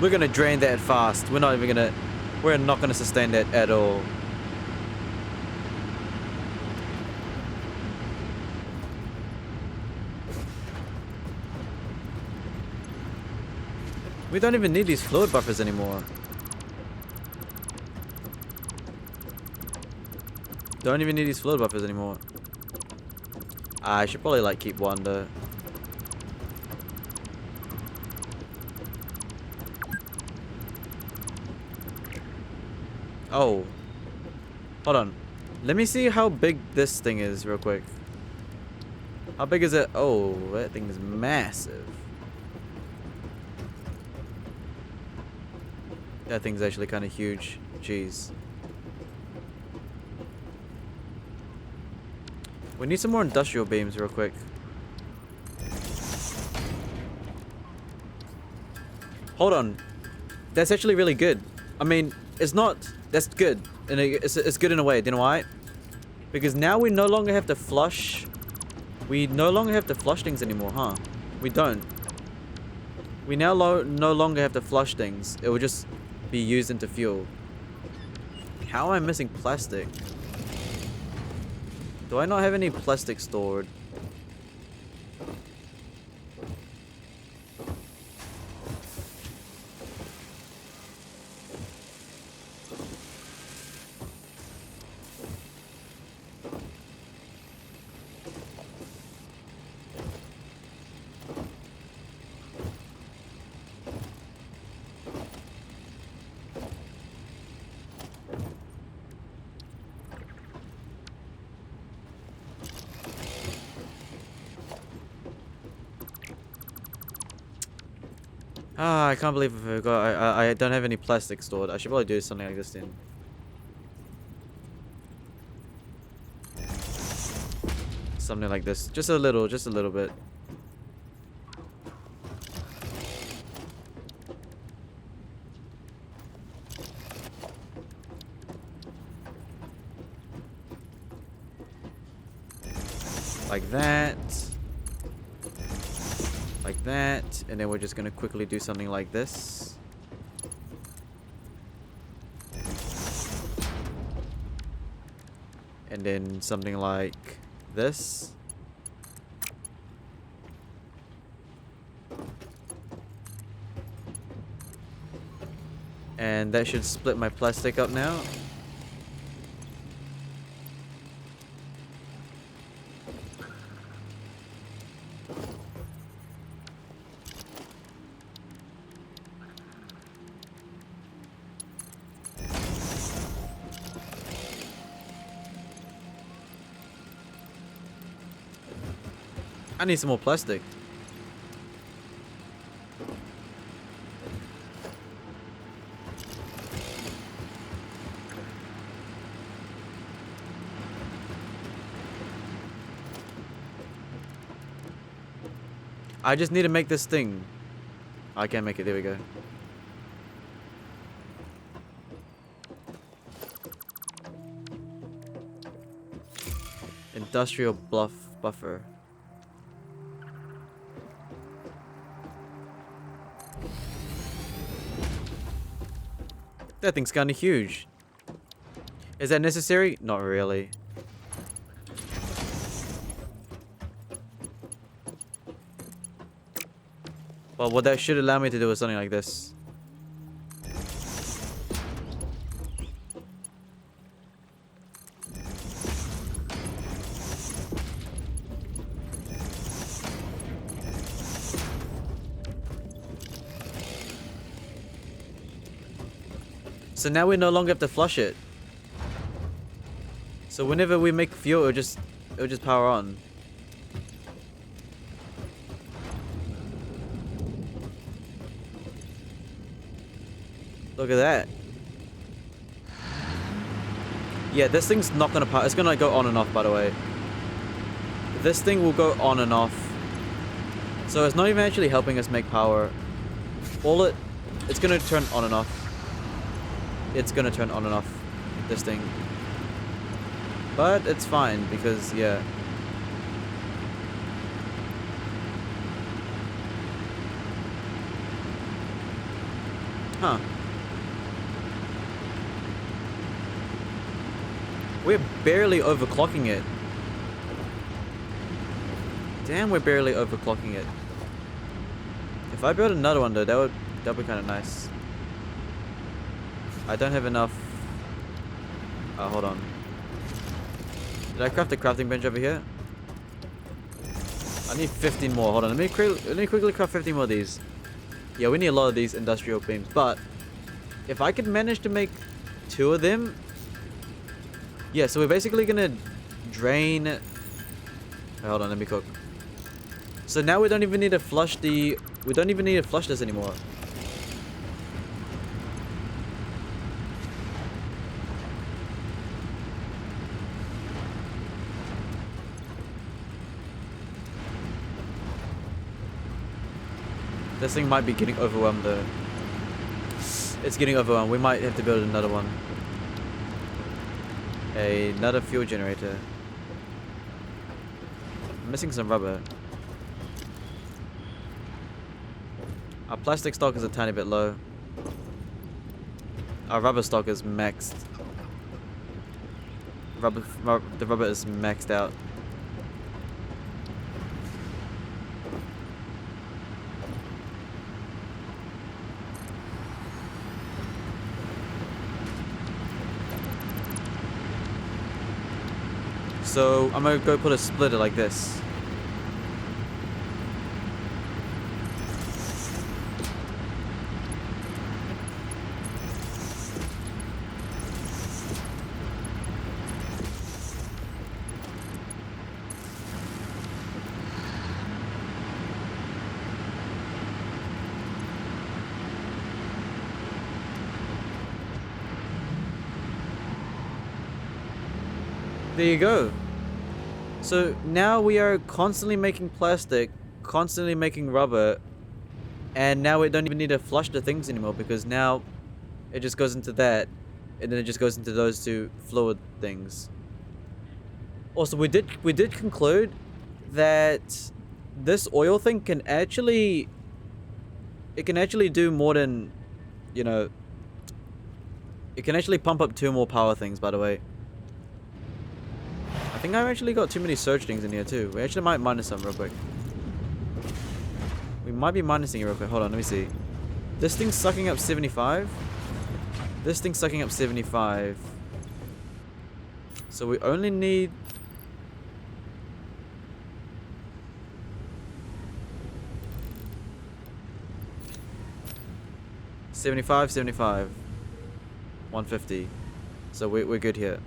We're gonna drain that fast. We're not gonna sustain that at all. We don't even need these fluid buffers anymore. Don't even need these fluid buffers anymore. I should probably like keep one though. Oh. Hold on. Let me see how big this thing is real quick. How big is it? Oh, that thing is massive. That thing's actually kind of huge. Jeez. We need some more industrial beams real quick. Hold on. That's actually really good. I mean, it's not... That's good. And it's good in a way. Do you know why? Because now we no longer have to flush... We no longer have to flush things anymore, huh? We don't. We now no longer have to flush things. It will just be used into fuel. How am I missing plastic? Do I not have any plastic stored? Ah, I can't believe I forgot. I don't have any plastic stored. I should probably do something like this then. Something like this. Just a little bit. Like that. Like that. And then we're just gonna quickly do something like this. And then something like this. And that should split my plastic up now. I need some more plastic. I just need to make this thing. I can't make it. There we go. Industrial buffer. That thing's kinda huge. Is that necessary? Not really. Well, what that should allow me to do is something like this. So now we no longer have to flush it. So whenever we make fuel, it'll just power on. Look at that. Yeah, this thing's not gonna power. It's gonna go on and off, by the way. This thing will go on and off. So it's not even actually helping us make power. It's gonna turn on and off. It's gonna turn on and off, this thing. But it's fine because, yeah. Huh. We're barely overclocking it. Damn, we're barely overclocking it. If I build another one though, that'd be kind of nice. I don't have enough. Hold on. Did I craft a crafting bench over here? I need 15 more. Hold on. Let me quickly craft 15 more of these. Yeah, we need a lot of these industrial beams. But if I could manage to make 2 of them. Yeah, so we're basically gonna drain. Wait, hold on. Let me cook. So now we don't even need to flush the. We don't even need to flush this anymore. This thing might be getting overwhelmed though. It's getting overwhelmed. We might have to build another one. Another fuel generator. I'm missing some rubber. Our plastic stock is a tiny bit low. Our rubber stock is maxed. The rubber is maxed out. So I'm gonna go put a splitter like this. There you go. So now we are constantly making plastic, constantly making rubber, and now we don't even need to flush the things anymore because now it just goes into that, and then it just goes into those two fluid things. Also, we did conclude that this oil thing can actually do more than, you know, it can actually pump up 2 more power things, by the way. I think I've actually got too many surge things in here too. We actually might minus some real quick. We might be minusing it real quick. Hold on, let me see. This thing's sucking up 75. This thing's sucking up 75. So we only need... $75, $75. 150. So we're good here.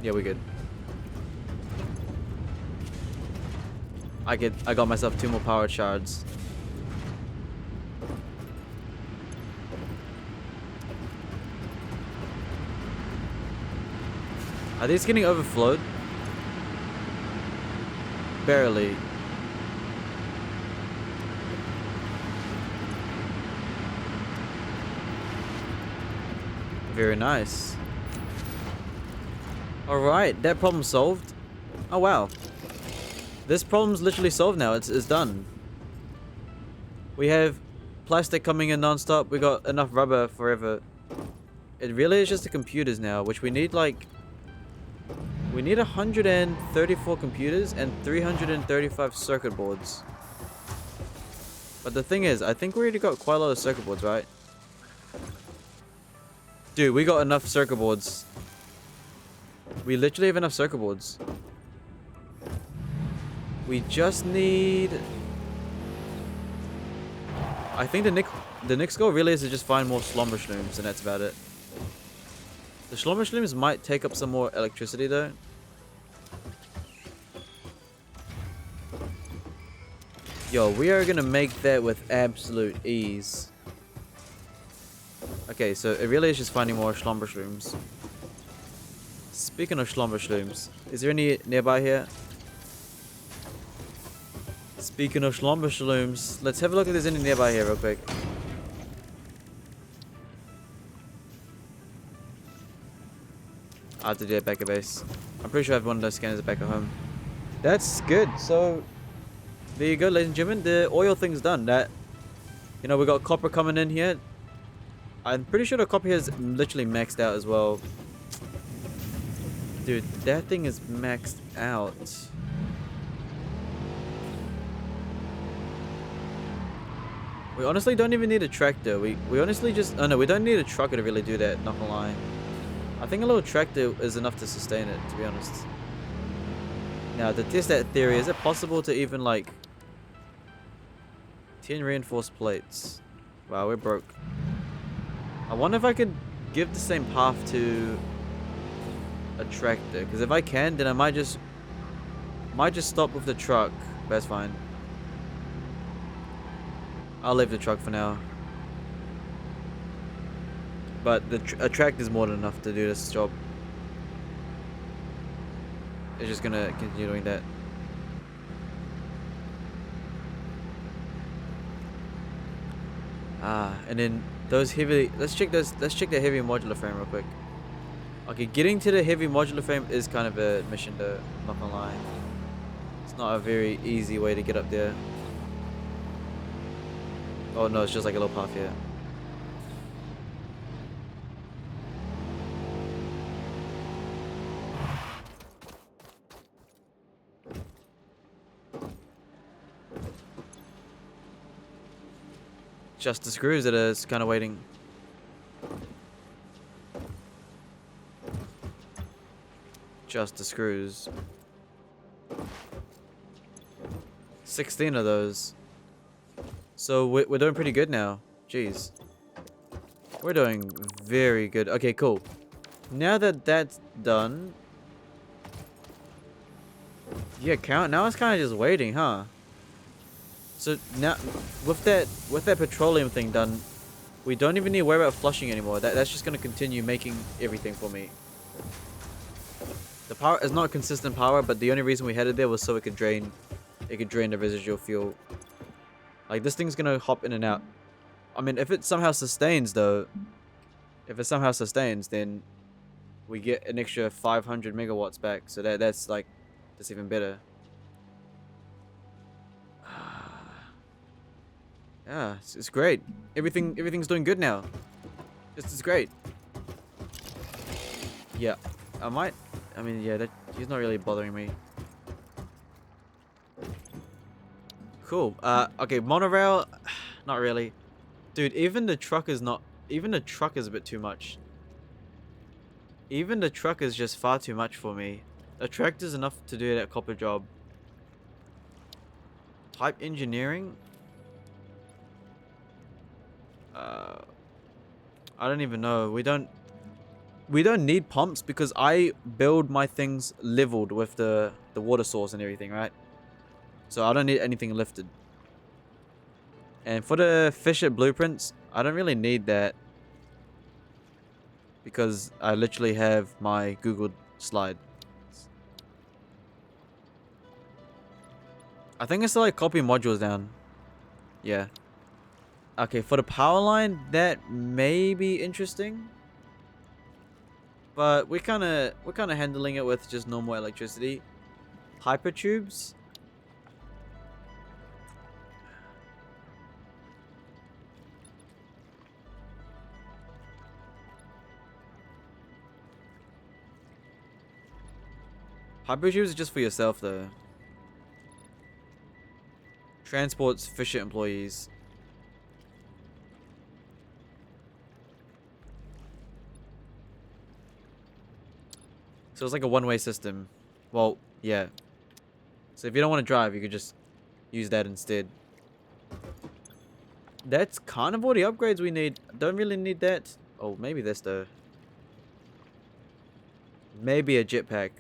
Yeah, we're good. I got myself 2 more power shards. Are these getting overflowed? Barely. Very nice. Alright, that problem solved. Oh wow. This problem's literally solved now. It's done. We have plastic coming in non-stop. We got enough rubber forever. It really is just the computers now, which we need like... We need 134 computers and 335 circuit boards. But the thing is, I think we already got quite a lot of circuit boards, right? Dude, we got enough circuit boards. We literally have enough circuit boards. We just need... I think the next goal really is to just find more Somersloops, and that's about it. The Somersloops might take up some more electricity though. Yo, we are gonna make that with absolute ease. Okay, so it really is just finding more Somersloops. Speaking of Somersloops, is there any nearby here? Speaking of Somersloops, let's have a look if there's any nearby here real quick. I have to do it back at base. I'm pretty sure I have one of those scanners back at home. That's good. So there you go, ladies and gentlemen. The oil thing's done. That, you know, we got copper coming in here. I'm pretty sure the copper here is literally maxed out as well. Dude, that thing is maxed out. We honestly don't even need a tractor. We honestly just... Oh no, we don't need a trucker to really do that, not gonna lie. I think a little tractor is enough to sustain it, to be honest. Now, to test that theory, is it possible to even like... 10 reinforced plates. Wow, we're broke. I wonder if I could give the same path to a tractor, because if I can, then I might just stop with the truck. That's fine. I'll leave the truck for now. But a tractor is more than enough to do this job. It's just gonna continue doing that. And then those heavy... Let's check the heavy modular frame real quick. Okay, getting to the heavy modular frame is kind of a mission though, not gonna lie. It's not a very easy way to get up there. Oh no, it's just like a little path here. Just the screws that is kind of waiting. Just the screws. 16 of those. So we're doing pretty good now. Jeez. We're doing very good. Okay, cool. Now that that's done, yeah, count. Now it's kind of just waiting, huh? So now, with that petroleum thing done, we don't even need to worry about flushing anymore. That's just gonna continue making everything for me. The power is not consistent power, but the only reason we headed there was so it could drain the residual fuel. Like this thing's gonna hop in and out. I mean, if it somehow sustains though, if it somehow sustains, then we get an extra 500 megawatts back. So that's even better. Yeah, it's great. Everything's doing good now. This is great. Yeah, I mean, yeah, he's not really bothering me. Cool. Okay, monorail, not really. Dude, even the truck is not. Even the truck is a bit too much. Even the truck is just far too much for me. A tractor's enough to do that copper job. Type engineering? Uh, I don't even know. We don't need pumps because I build my things leveled with the water source and everything, right? So I don't need anything lifted. And for the Fisher blueprints, I don't really need that because I literally have my Google slide. I think it's like copy modules down. Yeah. Okay, for the power line, that may be interesting. But we're kinda handling it with just normal electricity. Hypertubes. Hypertubes are just for yourself though. Transports Fisher employees. So it's like a one-way system. Well, yeah. So if you don't want to drive, you could just use that instead. That's kind of all the upgrades we need. Don't really need that. Oh, maybe this though. Maybe a jetpack.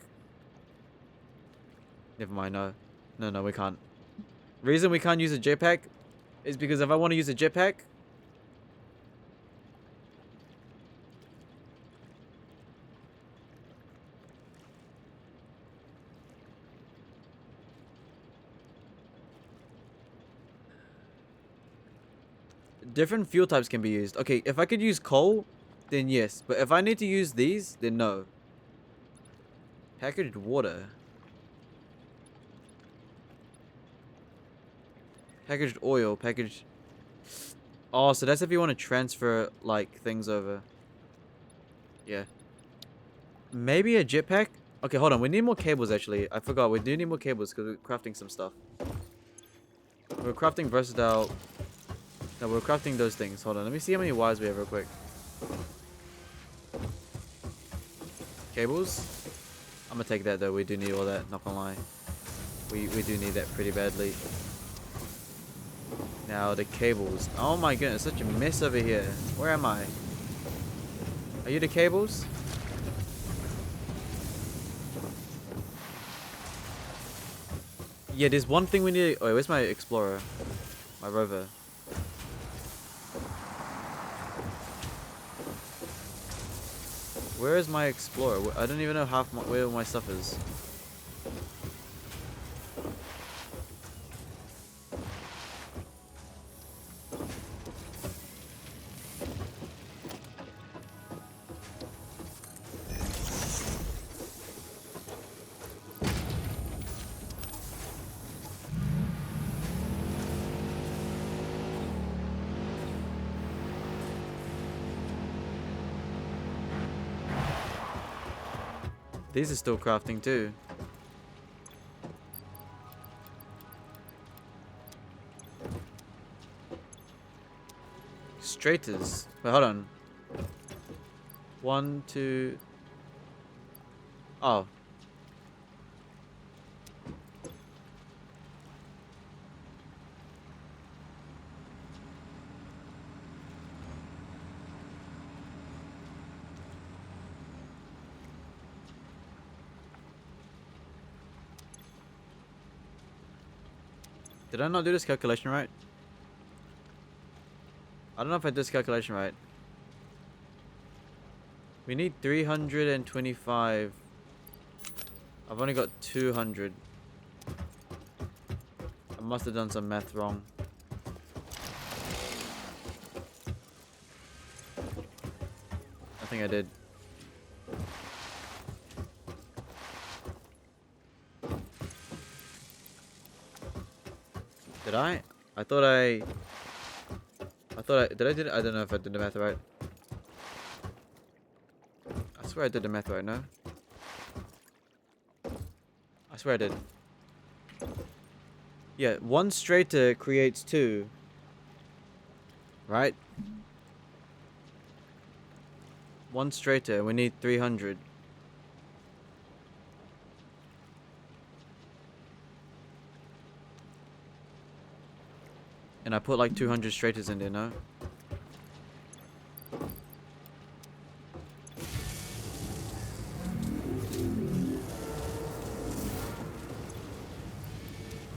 Never mind, no. No, we can't. Reason we can't use a jetpack is because if I want to use a jetpack, different fuel types can be used. Okay, if I could use coal, then yes. But if I need to use these, then no. Packaged water. Packaged oil. Packaged... Oh, so that's if you want to transfer, like, things over. Yeah. Maybe a jetpack? Okay, hold on. We need more cables, actually. I forgot. We do need more cables because we're crafting some stuff. We're crafting versatile... No, we're crafting those things. Hold on. Let me see how many wires we have real quick. Cables? I'm gonna take that, though. We do need all that. Not gonna lie. We do need that pretty badly. Now, the cables. Oh my goodness. Such a mess over here. Where am I? Are you the cables? Yeah, there's one thing we need. Oh, where's my explorer? My rover. Where is my explorer? I don't even know where my stuff is. These are still crafting too. Straighters. Wait, hold on. 1, 2. Oh. Did I not do this calculation right? I don't know if I did this calculation right. We need 325. I've only got 200. I must have done some math wrong. I think I did. Did I? I thought I did. I don't know if I did the math right. I swear I did the math right, no? I swear I did. Yeah, one straighter creates two. Right? One straighter, we need 300. And I put like 200 straighters in there, no?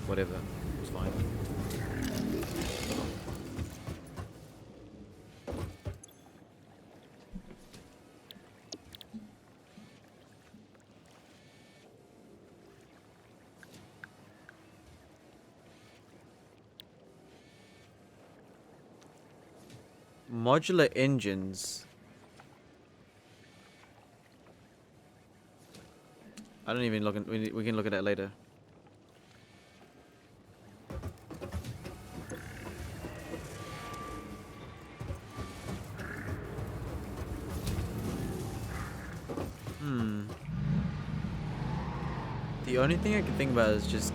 Whatever, it's fine. Modular engines. I don't even look. We can look at that later. The only thing I can think about is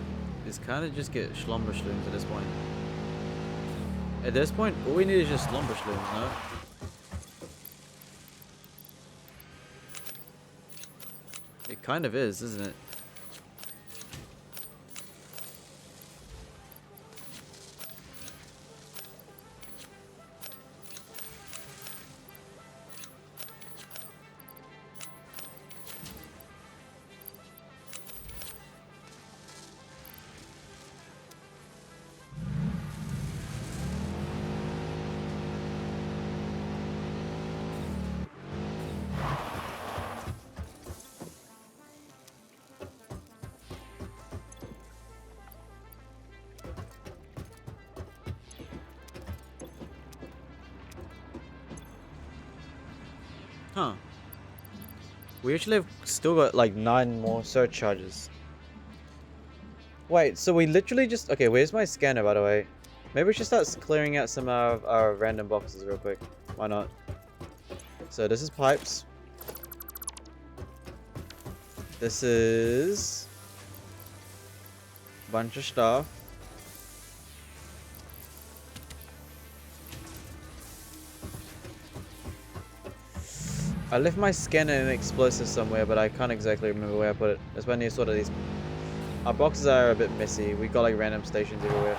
kind of just get Schlumberschlooms at this point. At this point, all we need is just Schlumberschlooms, no? It kind of is, isn't it? Huh. We actually have still got like 9 more surcharges. Wait, so we literally just... Okay, where's my scanner, by the way? Maybe we should start clearing out some of our random boxes real quick. Why not? So this is pipes. This is... a bunch of stuff. I left my scanner and explosive somewhere, but I can't exactly remember where I put it. That's why I need to sort of these. Our boxes are a bit messy. We got like random stations everywhere.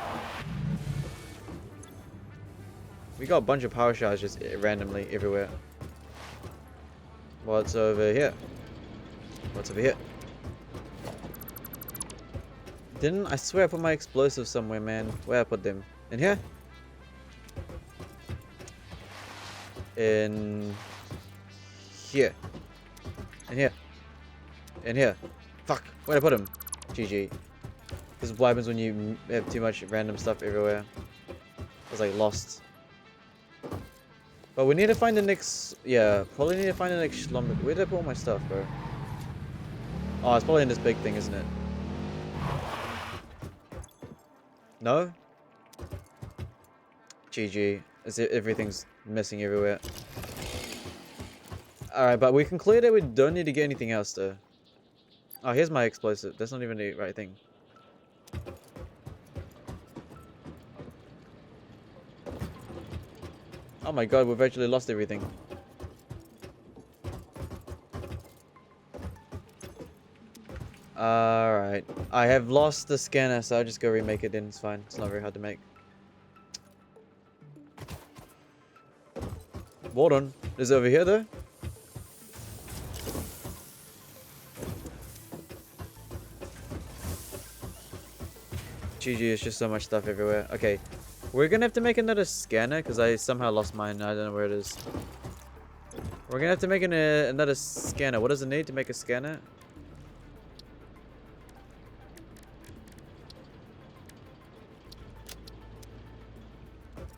We got a bunch of power shards just randomly everywhere. What's over here? What's over here? Didn't I swear I put my explosives somewhere, man? Where I put them? In here? In here. In here. In here. Fuck. Where'd I put him? GG. This is what happens when you have too much random stuff everywhere. It's like lost. But we need to find the next... Yeah, probably need to find the next slumber. Where did I put all my stuff, bro? Oh, it's probably in this big thing, isn't it? No? GG. Everything's missing everywhere. Alright, but we can clear that we don't need to get anything else, though. Oh, here's my explosive. That's not even the right thing. Oh my god, we've actually lost everything. Alright. I have lost the scanner, so I'll just go remake it then. It's fine. It's not very hard to make. Hold on. Is it over here, though? GG, it's just so much stuff everywhere. Okay, we're gonna have to make another scanner because I somehow lost mine. I don't know where it is. We're gonna have to make another scanner. What does it need to make a scanner?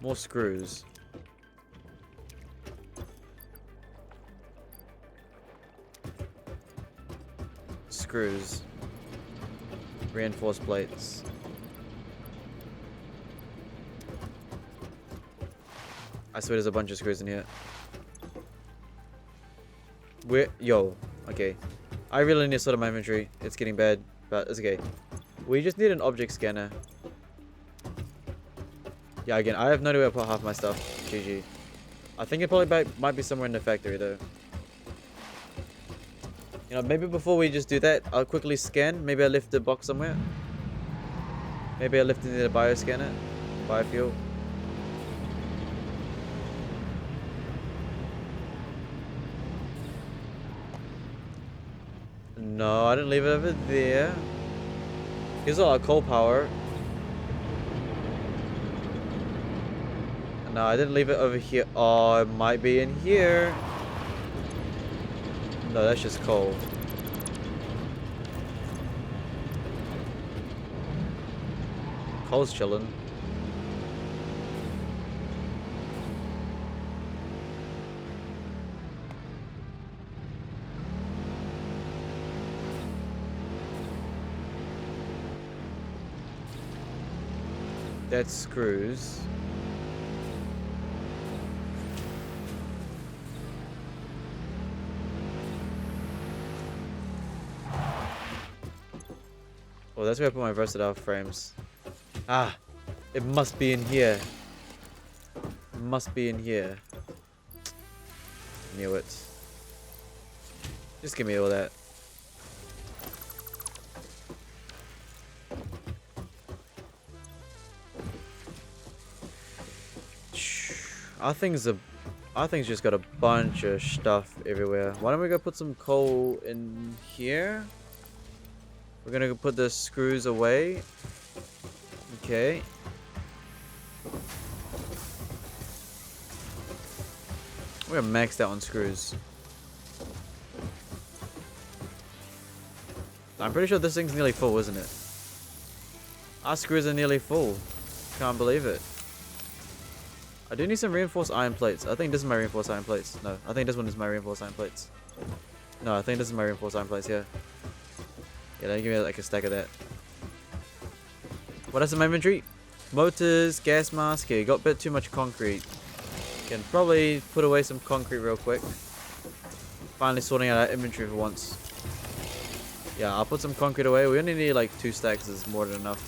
More screws. Screws. Reinforced plates. I swear there's a bunch of screws in here. Yo, okay. I really need to sort of my inventory. It's getting bad, but it's okay. We just need an object scanner. Yeah, again, I have no idea where to put half my stuff. GG. I think it probably might be somewhere in the factory, though. You know, maybe before we just do that, I'll quickly scan. Maybe I left the box somewhere. Maybe I left it in the bioscanner. Biofuel. No, I didn't leave it over there. Here's a lot of coal power. No, I didn't leave it over here. Oh, it might be in here. No, that's just coal. Coal's chilling. That's screws. Oh, that's where I put my versatile frames. Ah, it must be in here. It must be in here. Knew it. Just give me all that. Our thing's just got a bunch of stuff everywhere. Why don't we go put some coal in here? We're gonna go put the screws away. Okay. We're maxed out on screws. I'm pretty sure this thing's nearly full, isn't it? Our screws are nearly full. Can't believe it. I do need some reinforced iron plates. I think this is my reinforced iron plates. No, I think this one is my reinforced iron plates. No, I think this is my reinforced iron plates, yeah. Yeah, let me give me like a stack of that. What else in my inventory? Motors, gas mask. Okay, got a bit too much concrete. Can probably put away some concrete real quick. Finally sorting out our inventory for once. Yeah, I'll put some concrete away. We only need like 2 stacks is more than enough.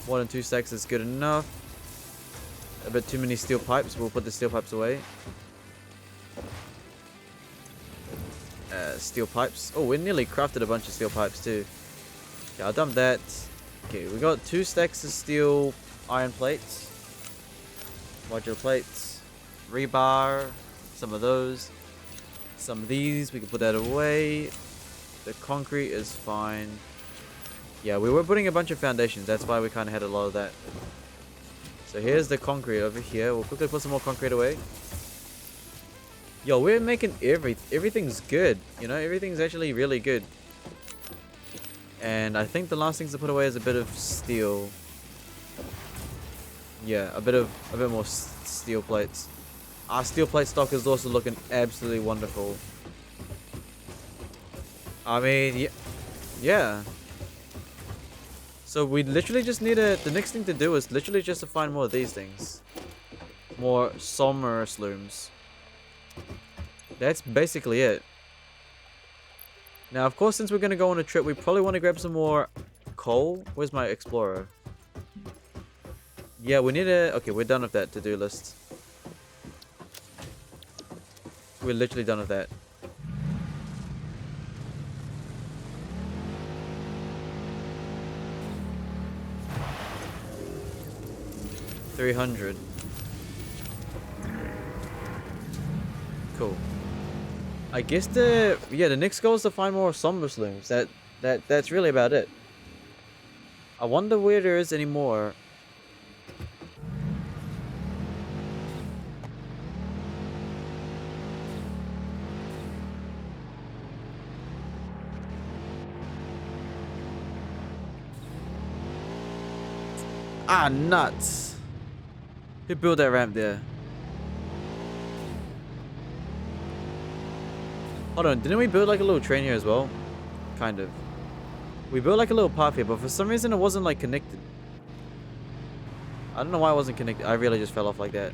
More than 2 stacks is good enough. A bit too many steel pipes. We'll put the steel pipes away. Steel pipes. Oh, we nearly crafted a bunch of steel pipes too. Okay, I'll dump that. Okay, we got 2 stacks of steel iron plates. Modular plates. Rebar. Some of those. Some of these. We can put that away. The concrete is fine. Yeah, we were putting a bunch of foundations. That's why we kind of had a lot of that. So here's the concrete over here. We'll quickly put some more concrete away. Yo, we're making everything's good. You know, everything's actually really good. And I think the last things to put away is a bit of steel. Yeah, a bit more steel plates. Our steel plate stock is also looking absolutely wonderful. I mean, yeah. So we literally just need the next thing to do is literally just to find more of these things. More Somersloops. That's basically it. Now, of course, since we're going to go on a trip, we probably want to grab some more coal. Where's my explorer? Yeah, we need a... Okay, we're done with that to-do list. We're literally done with that. $300. Cool. I guess the next goal is to find more Somersloops. That's really about it. I wonder where there is any more. Ah, nuts. Who built that ramp there? Hold on, didn't we build like a little train here as well? Kind of. We built like a little path here, but for some reason it wasn't like connected. I don't know why it wasn't connected. I really just fell off like that.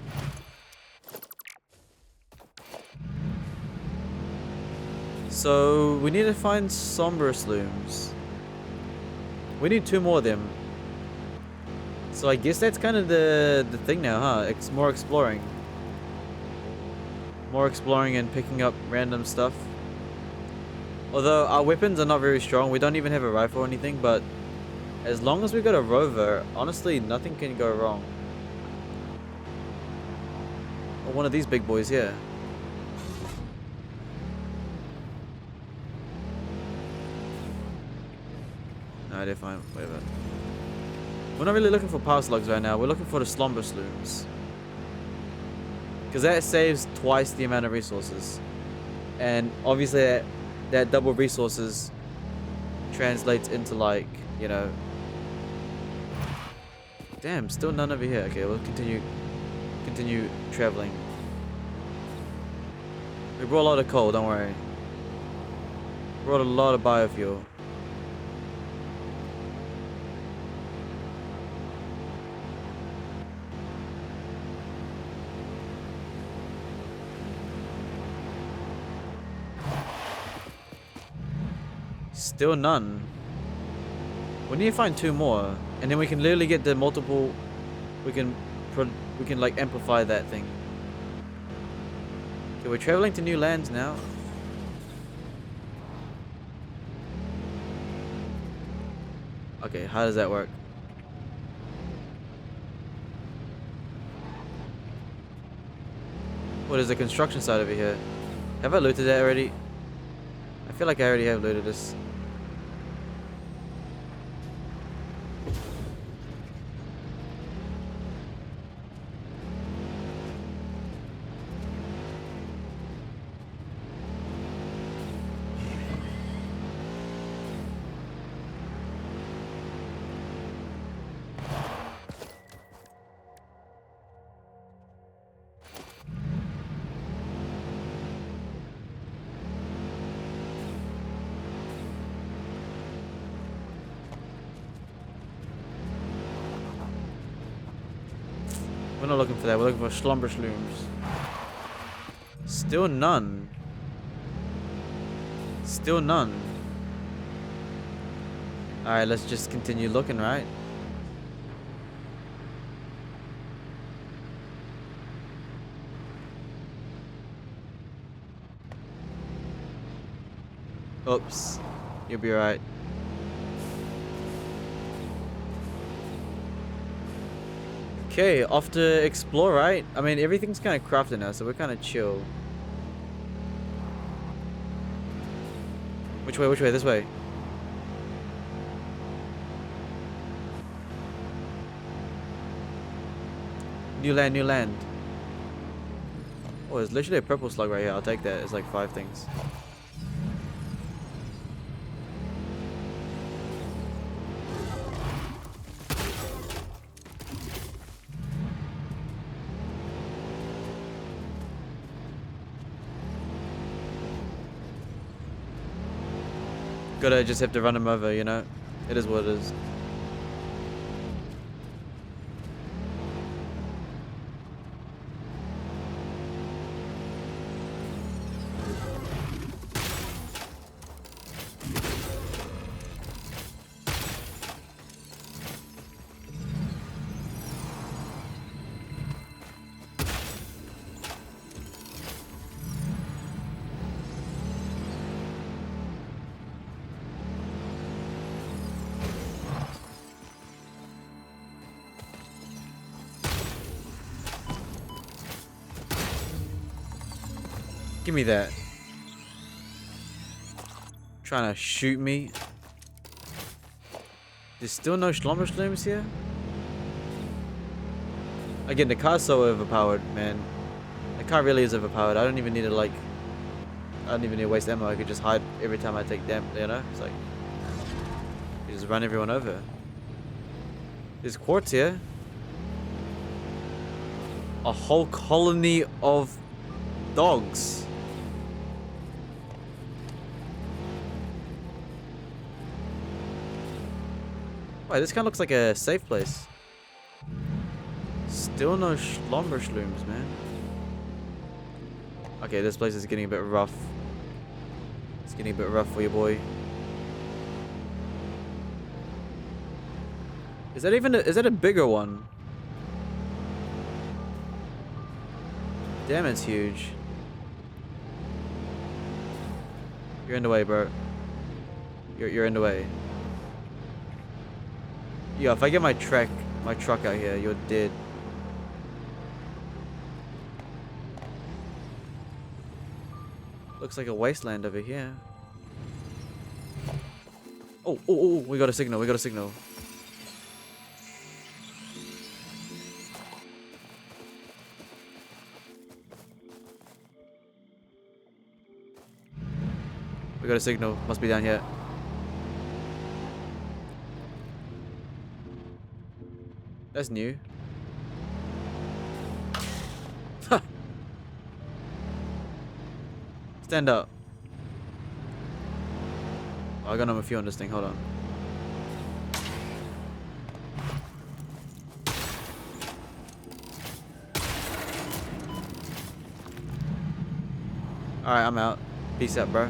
So we need to find Somersloops. We need 2 more of them. So I guess that's kind of the thing now, huh? It's more exploring. More exploring and picking up random stuff. Although our weapons are not very strong. We don't even have a rifle or anything, but as long as we got a rover, honestly, nothing can go wrong. Or one of these big boys here. No, they're fine. Whatever. We're not really looking for power slugs right now. We're looking for the Somersloops. Because that saves twice the amount of resources. And obviously that double resources translates into like, you know... Damn, still none over here. Okay, we'll continue traveling. We brought a lot of coal, don't worry. Brought a lot of biofuel. Still none. We need to find 2 more, and then we can literally get the multiple. We can like amplify that thing. Okay, we're traveling to new lands now. Okay, how does that work? What is the construction site over here? Have I looted that already? I feel like I already have looted this. We're not looking for that. We're looking for Somersloops. Still none. Still none. Alright, let's just continue looking, right? Oops. You'll be right. Okay, off to explore, right? I mean, everything's kind of crafted now, so we're kind of chill. Which way? Which way? This way. New land, new land. Oh, there's literally a purple slug right here. I'll take that. It's like 5 things. Gotta just have to run him over, you know? It is what it is. Give me that. Trying to shoot me. There's still no Somersloops here? Again, the car's so overpowered, man. The car really is overpowered. I don't even need to, like... I don't even need to waste ammo. I could just hide every time I take them, you know? It's like... You just run everyone over. There's quartz here. A whole colony of dogs. Wait, this kind of looks like a safe place. Still no Somersloops, man. Okay, this place is getting a bit rough. It's getting a bit rough for you, boy. Is that even is that a bigger one? Damn, it's huge. You're in the way, bro. You're in the way. Yeah, if I get my truck out here, you're dead. Looks like a wasteland over here. Oh, we got a signal, we got a signal. We got a signal, must be down here. That's new. Stand up. Oh, I got number few on this thing, hold on. Alright, I'm out. Peace out, bro.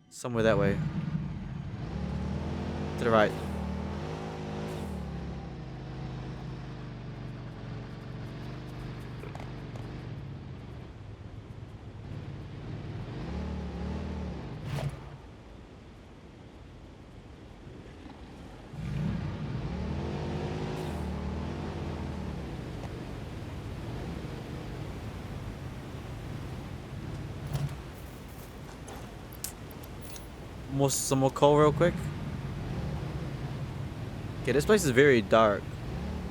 Somewhere that way. To the right. Some more coal real quick. Okay, this place is very dark.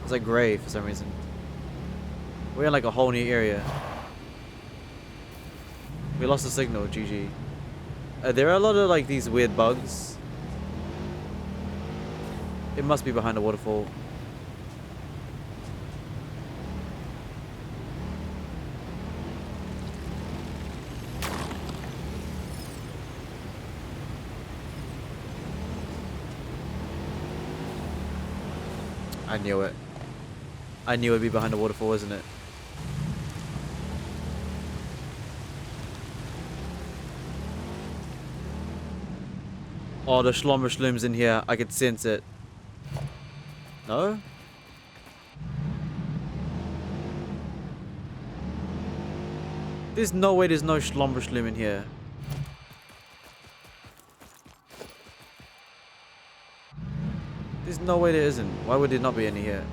It's like gray for some reason. We're in like a whole new area. We lost the signal, GG. There are a lot of like these weird bugs. It must be behind the waterfall. I knew it. I knew it'd be behind the waterfall, isn't it? Oh, the Somersloops in here. I could sense it. No? There's no way there's no Somersloop in here. There's no way there isn't. Why would there not be any here?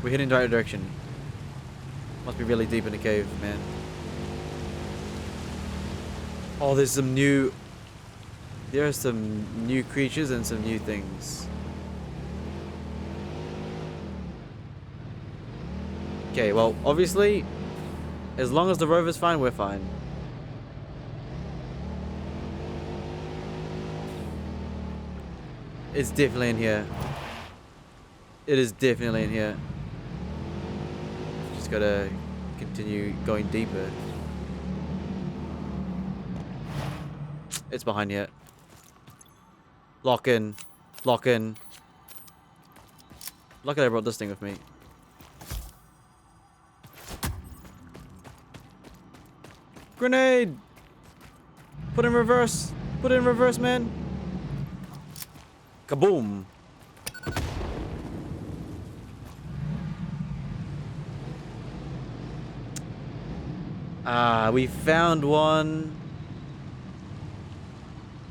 We're heading the right direction. Must be really deep in the cave, man. Oh, there's some new... There are some new creatures and some new things. Okay, well, obviously, as long as the rover's fine, we're fine. It's definitely in here. It is definitely in here. Just gotta continue going deeper. It's behind here. Lock in. Lock in. Luckily I brought this thing with me. Grenade! Put in reverse! Put in reverse, man! Kaboom! Ah, we found one.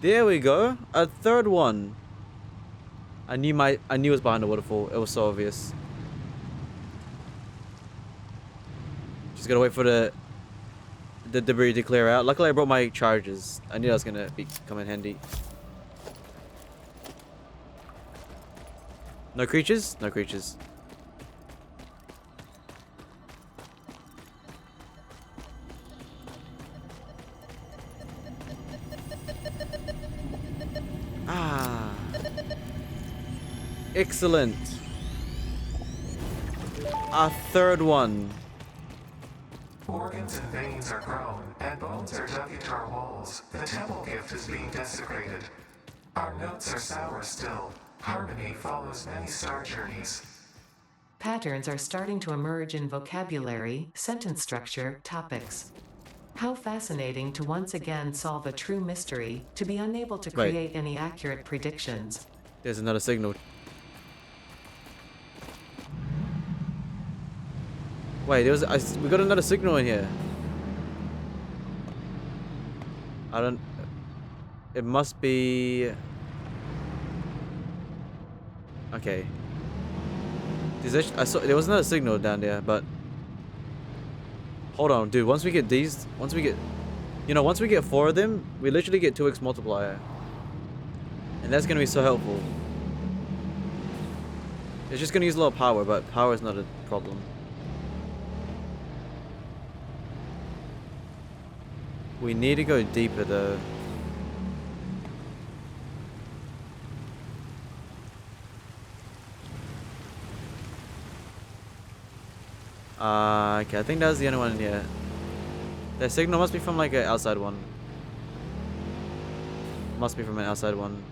There we go. A third one. I knew it was behind the waterfall. It was so obvious. Just gotta wait for the debris to clear out. Luckily I brought my charges. I knew that was gonna come in handy. No creatures? No creatures. Ah. Excellent. A third one. Organs and veins are grown, and bones are dug into our walls. The temple gift is being desecrated. Our notes are sour still. Harmony follows many star journeys. Patterns are starting to emerge in vocabulary, sentence structure, topics. How fascinating to once again solve a true mystery, to be unable to Wait. create any accurate predictions. There's another signal. Wait, we got another signal in here. It must be... Okay. There was another signal down there, but... Hold on, dude. Once we get 4 of them, we literally get 2x multiplier. And that's gonna be so helpful. It's just gonna use a lot of power, but power is not a problem. We need to go deeper though. Okay, I think that was the only one in here. The signal must be from like an outside one. Must be from an outside one.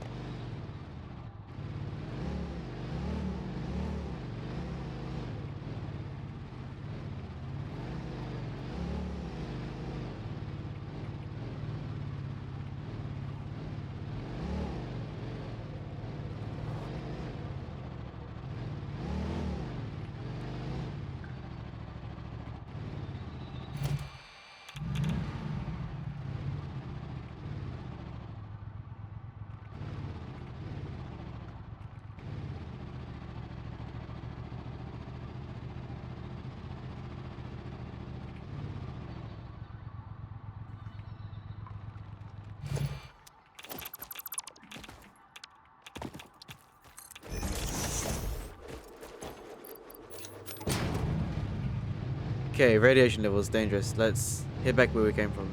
Okay, radiation level is dangerous. Let's head back where we came from.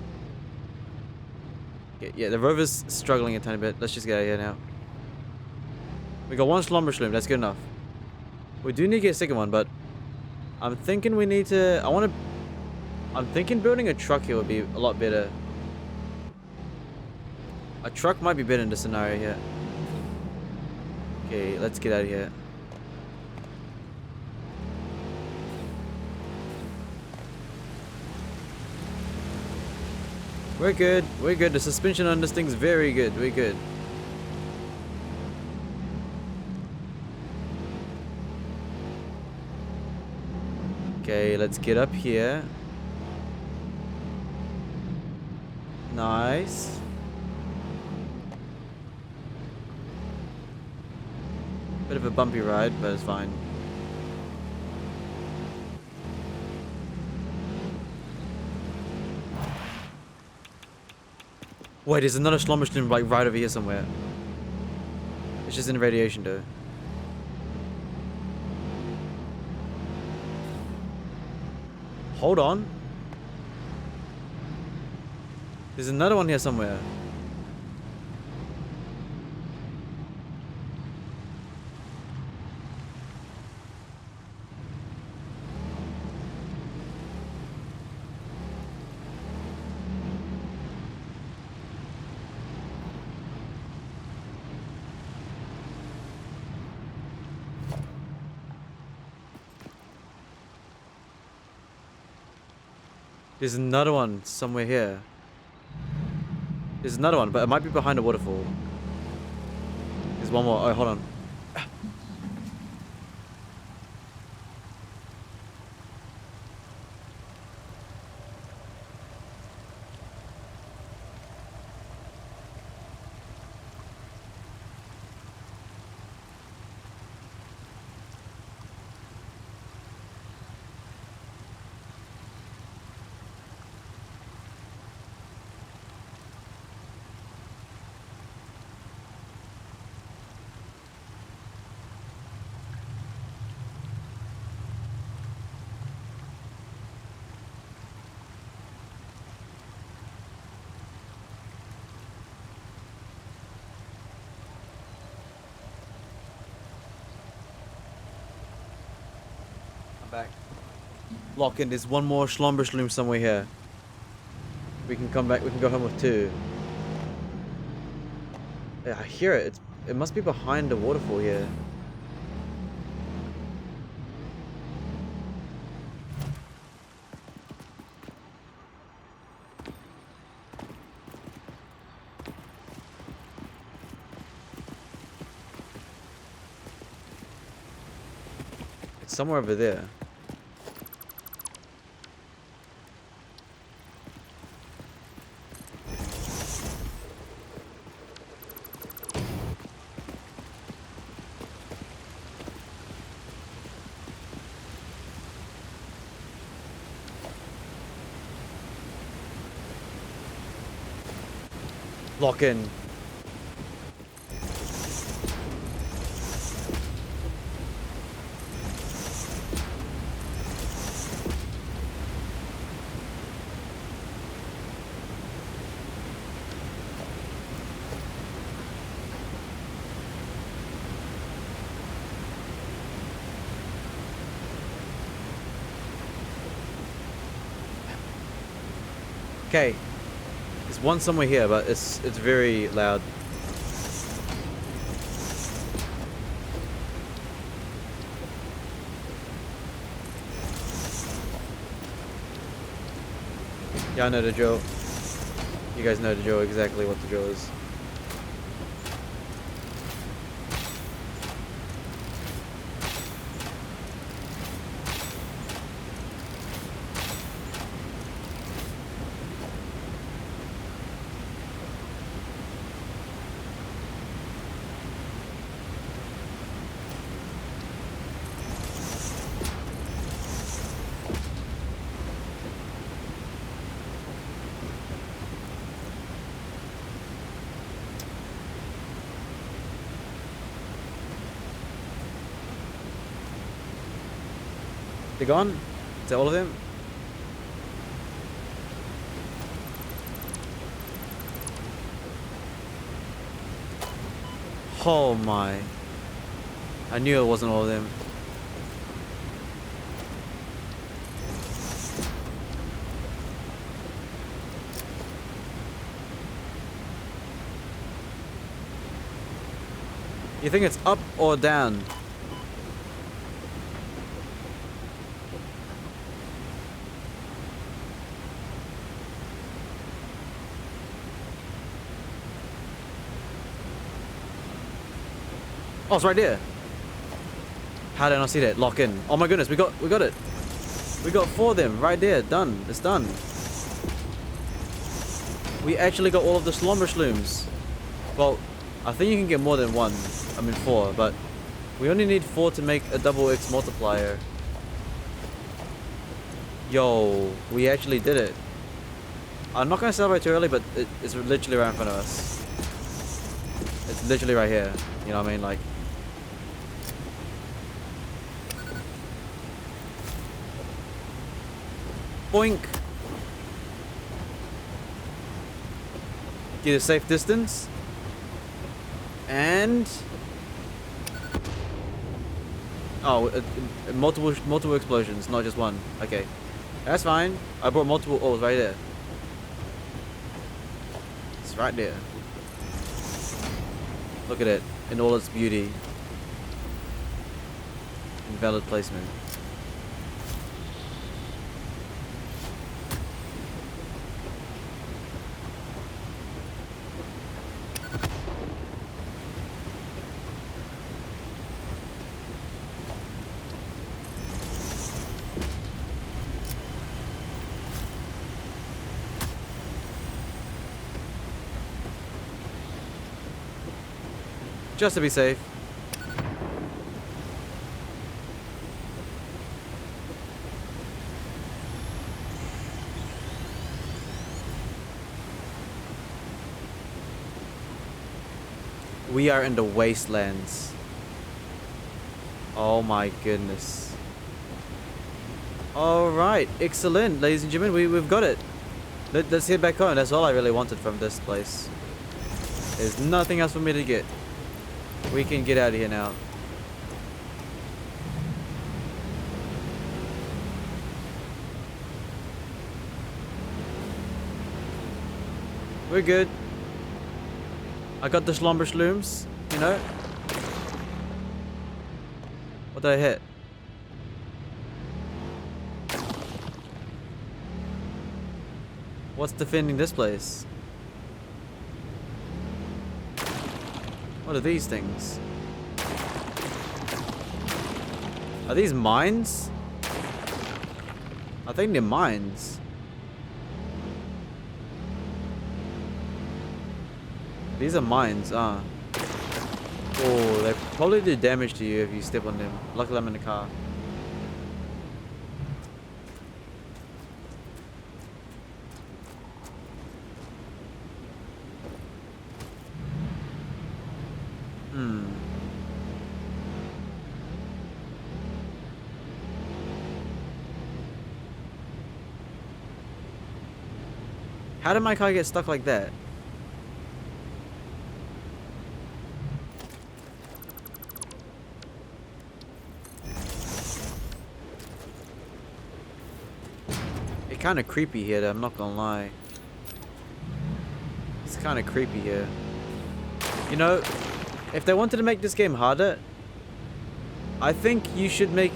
Yeah, the rover's struggling a tiny bit. Let's just get out of here now. We got one Somersloops. That's good enough. We do need to get a second one, but I'm thinking we need to... I'm thinking building a truck here would be a lot better. A truck might be better in this scenario here. Okay, let's get out of here. We're good. We're good. The suspension on this thing's very good. We're good. Okay, let's get up here. Nice. Bit of a bumpy ride, but it's fine. Wait, there's another Somersloops like right over here somewhere. It's just in radiation though. Hold on. There's another one here somewhere. There's another one somewhere here. There's another one, but it might be behind a waterfall. There's one more. Oh, hold on. I'm back. Lock in. There's one more Somersloops somewhere here. We can come back. We can go home with 2. Yeah, I hear it. It must be behind the waterfall here. It's somewhere over there. Lock in. Okay. There's one somewhere here, but it's very loud. Yeah, I know the drill. You guys know the drill, exactly what the drill is. They're gone? Is that all of them? Oh my. I knew it wasn't all of them. You think it's up or down? Oh, it's right there. How did I not see that? Lock in. Oh my goodness, we got it. We got 4 of them right there. Done. It's done. We actually got all of the Somersloops. Well, I think you can get more than 1. I mean 4, but we only need 4 to make a double X multiplier. Yo, we actually did it. I'm not gonna celebrate too early, but it's literally right in front of us. It's literally right here. You know what I mean? Like. Boink. Get a safe distance. And oh, multiple explosions, not just one. Okay, that's fine. I brought multiple. Oh, it's right there. It's right there. Look at it in all its beauty. Invalid placement. Just to be safe. We are in the wastelands. Oh my goodness. Alright, excellent, ladies and gentlemen, we've got it. Let's head back home. That's all I really wanted from this place. There's nothing else for me to get. We can get out of here now. We're good. I got the Somersloops, you know. What did I hit? What's defending this place? What are these things? Are these mines? I think they're mines. These are mines, ah. Oh, they probably do damage to you if you step on them. Luckily I'm in the car. How did my car get stuck like that? It's kind of creepy here, though, I'm not gonna lie. It's kind of creepy here. You know, if they wanted to make this game harder, I think you should make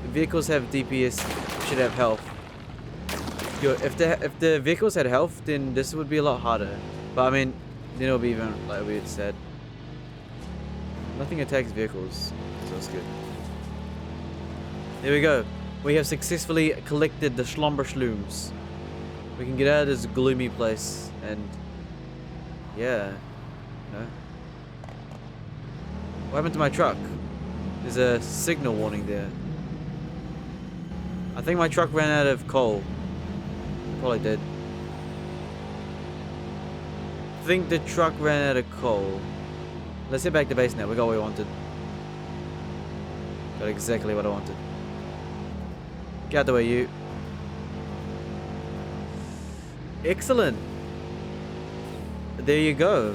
vehicles have DPS, should have health. If the vehicles had health, then this would be a lot harder. But I mean, then it'll be even like weird sad. Nothing attacks vehicles, so that's good. There we go. We have successfully collected the Somersloops. We can get out of this gloomy place and yeah, you know. What happened to my truck? There's a signal warning there. I think my truck ran out of coal. Probably did. I think the truck ran out of coal. Let's head back to base now. We got what we wanted. Got exactly what I wanted. Get out the way, you. Excellent. There you go.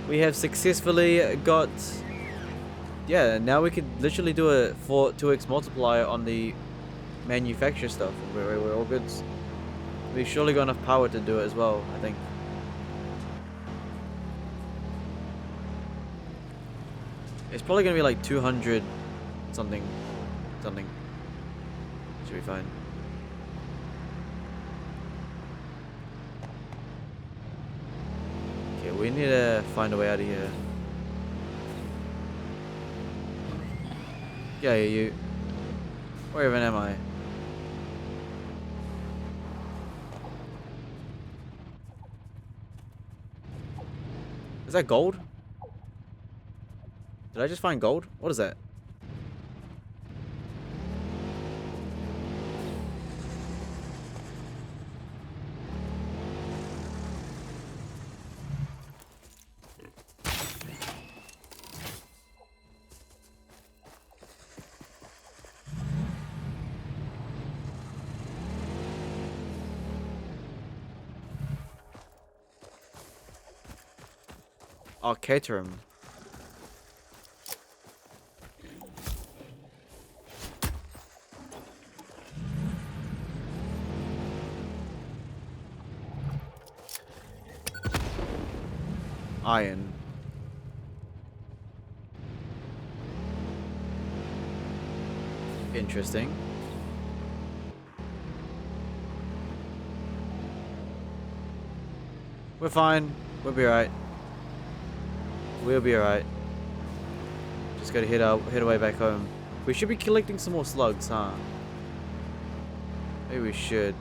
We have successfully got... Yeah, now we could literally do a 2x multiplier on the manufacture stuff. We're all good. We've surely got enough power to do it as well, I think. It's probably going to be like 200 something. Should be fine. Okay, we need to find a way out of here. Yeah, you. Where even am I? Is that gold? Did I just find gold? What is that? Oh, Caterham. Iron. Interesting. We're fine. We'll be alright. We'll be alright. Just gotta head away back home. We should be collecting some more slugs, huh? Maybe we should.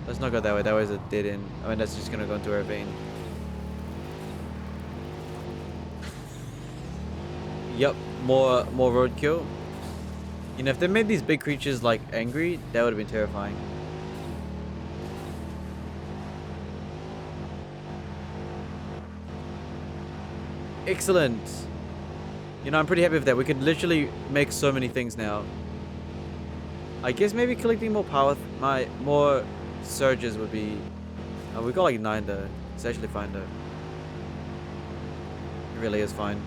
Let's not go that way. That way's a dead end. I mean, that's just gonna go into a ravine. Yep, more roadkill. You know, if they made these big creatures like angry, that would have been terrifying. Excellent. You know, I'm pretty happy with that. We could literally make so many things now. I guess maybe collecting more power, more surges would be. We got like 9 though. It's actually fine though. It really is fine.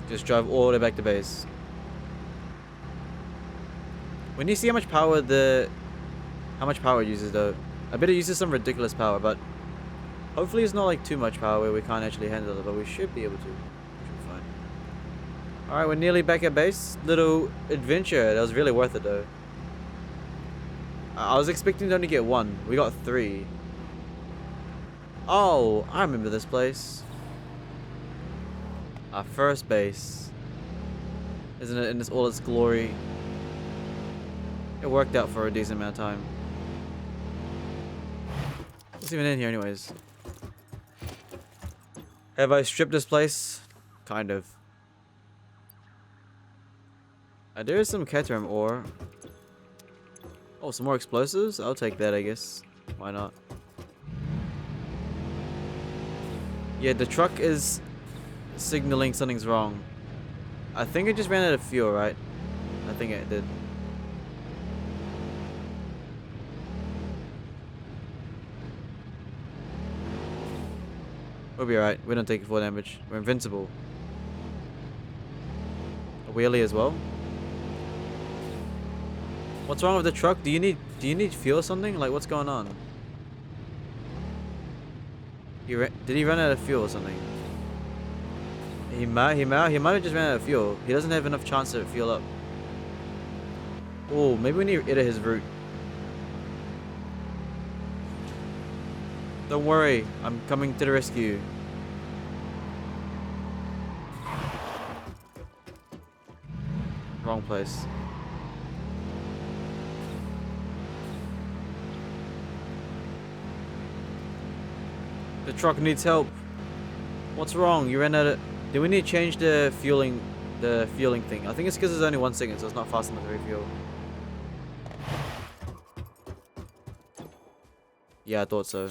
Just drive all the way back to base. When you see how much power it uses though, I bet it uses some ridiculous power, but hopefully it's not like too much power where we can't actually handle it, but we should be able to. Should be fine. Alright, we're nearly back at base. Little adventure. That was really worth it though. I was expecting to only get 1. We got 3. Oh, I remember this place. Our first base. Isn't it in all its glory? It worked out for a decent amount of time. What's even in here anyways? Have I stripped this place? Kind of. There is some Caterham ore. Oh, some more explosives? I'll take that, I guess. Why not? Yeah, the truck is signaling something's wrong. I think it just ran out of fuel, right? I think it did. We'll be alright. We don't take 4 damage. We're invincible. A wheelie as well. What's wrong with the truck? Do you need fuel or something? Like, what's going on? Did he run out of fuel or something? He might have just ran out of fuel. He doesn't have enough chance to fuel up. Oh, maybe we need to edit his route. Don't worry, I'm coming to the rescue. Wrong place. The truck needs help. What's wrong? You ran out of... Do we need to change the fueling thing? I think it's because there's only 1 second, so it's not fast enough to refuel. Yeah, I thought so.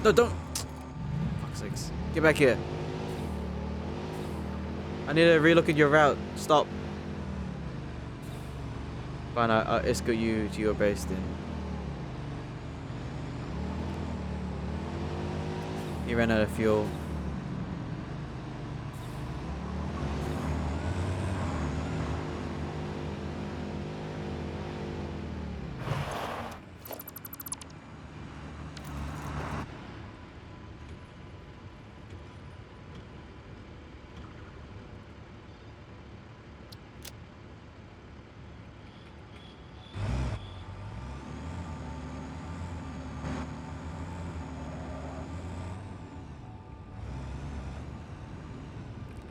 No, don't! Fuck's sakes. Get back here. I need to relook at your route. Stop. Fine, I'll escort you to your base then. He ran out of fuel.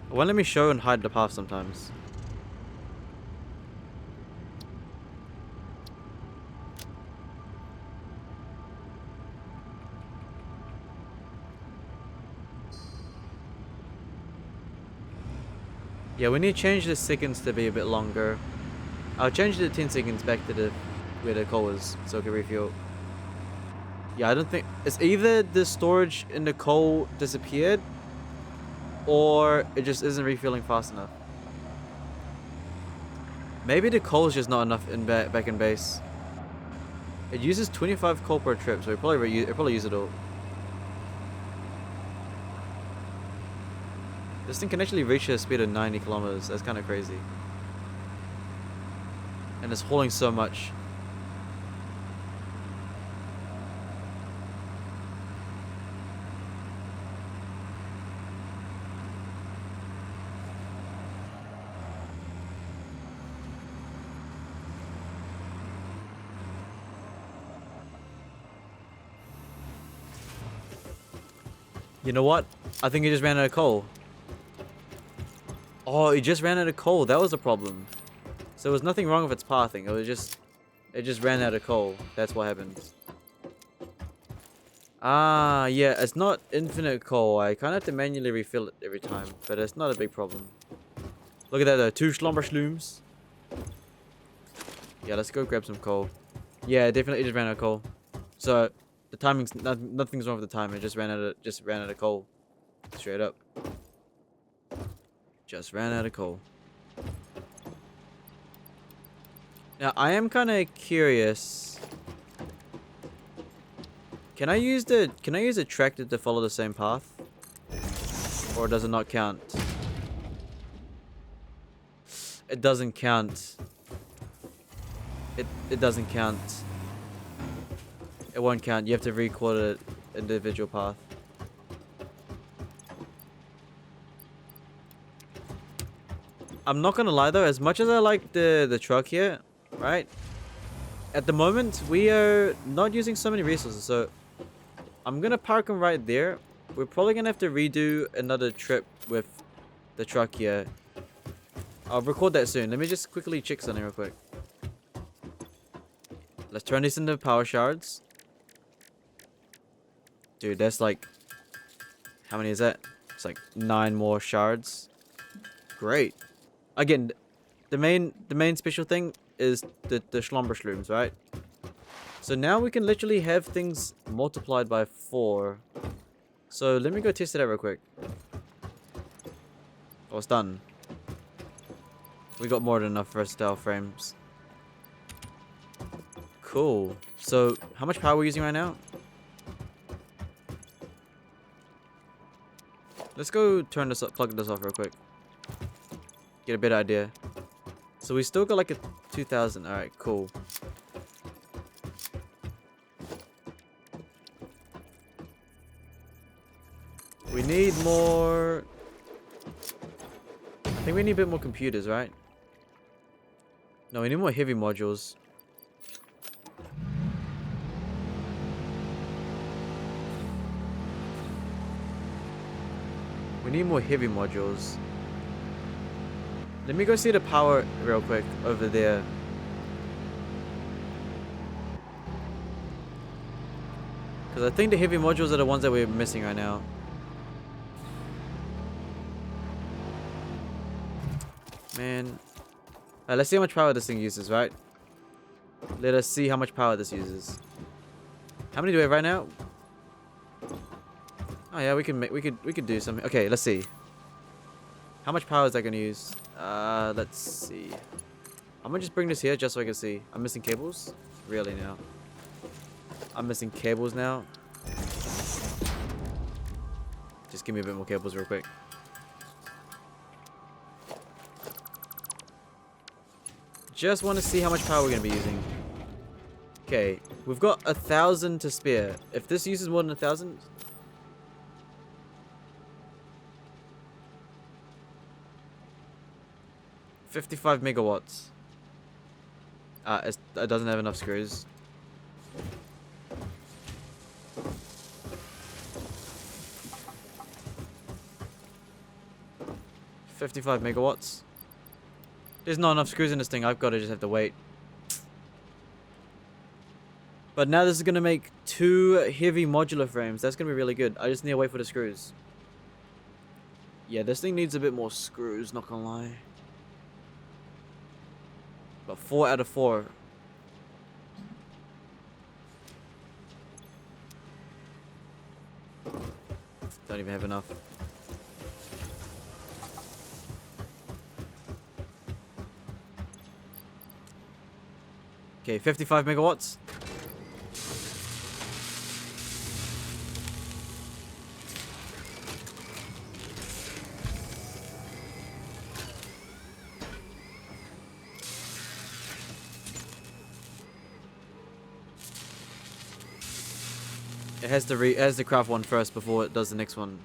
It won't let me show and hide the path sometimes. Yeah, we need to change the seconds to be a bit longer. I'll change the 10 seconds back to where the coal is, so it can refuel. Yeah, I don't think... It's either the storage in the coal disappeared, or it just isn't refueling fast enough. Maybe the coal is just not enough back in base. It uses 25 coal per trip, so it probably use it all. This thing can actually reach a speed of 90 kilometers. That's kind of crazy. And it's hauling so much. You know what? I think he just ran out of coal. Oh, it just ran out of coal. That was the problem. So there was nothing wrong with its pathing. It just ran out of coal. That's what happened. Ah, yeah, it's not infinite coal. I kind of have to manually refill it every time, but it's not a big problem. Look at that though, 2 Somersloops. Yeah, let's go grab some coal. Yeah, it definitely just ran out of coal. So the timing's nothing's wrong with the time. It just ran out of coal. Straight up. Just ran out of coal. Now I am kind of curious. Can I use the tractor to follow the same path? Or does it not count? It doesn't count. It doesn't count. It won't count. You have to record an individual path. I'm not gonna lie though, as much as I like the truck here, right? At the moment, we are not using so many resources, so I'm gonna park them right there. We're probably gonna have to redo another trip with the truck here. I'll record that soon. Let me just quickly check something real quick. Let's turn this into power shards. Dude, that's like... How many is that? It's like 9 more shards. Great. Again, the main special thing is the Somersloops, right? So now we can literally have things multiplied by 4. So let me go test it out real quick. Oh, it's done. We got more than enough versatile frames. Cool. So how much power are we using right now? Let's go turn this up, plug this off real quick. Get a better idea. So we still got like a 2000. Alright, cool. We need more... I think we need a bit more computers, right? No, we need more heavy modules. We need more heavy modules. Let me go see the power real quick over there. Because I think the heavy modules are the ones that we're missing right now. Man. Alright, let's see how much power this thing uses, right? Let us see how much power this uses. How many do we have right now? Oh yeah, we could do something. Okay, let's see. How much power is that gonna use? Let's see. I'm gonna just bring this here just so I can see. I'm missing cables? Really now? I'm missing cables now? Just give me a bit more cables real quick. Just want to see how much power we're gonna be using. Okay, we've got 1,000 to spare. If this uses more than 1,000... 55 megawatts. It doesn't have enough screws. $55 megawatts. There's not enough screws in this thing. I've got to just have to wait. But now this is going to make 2 heavy modular frames. That's going to be really good. I just need to wait for the screws. Yeah, this thing needs a bit more screws, not gonna lie. But 4 out of 4. Don't even have enough. Okay, 55 megawatts. It has to craft one first before it does the next one.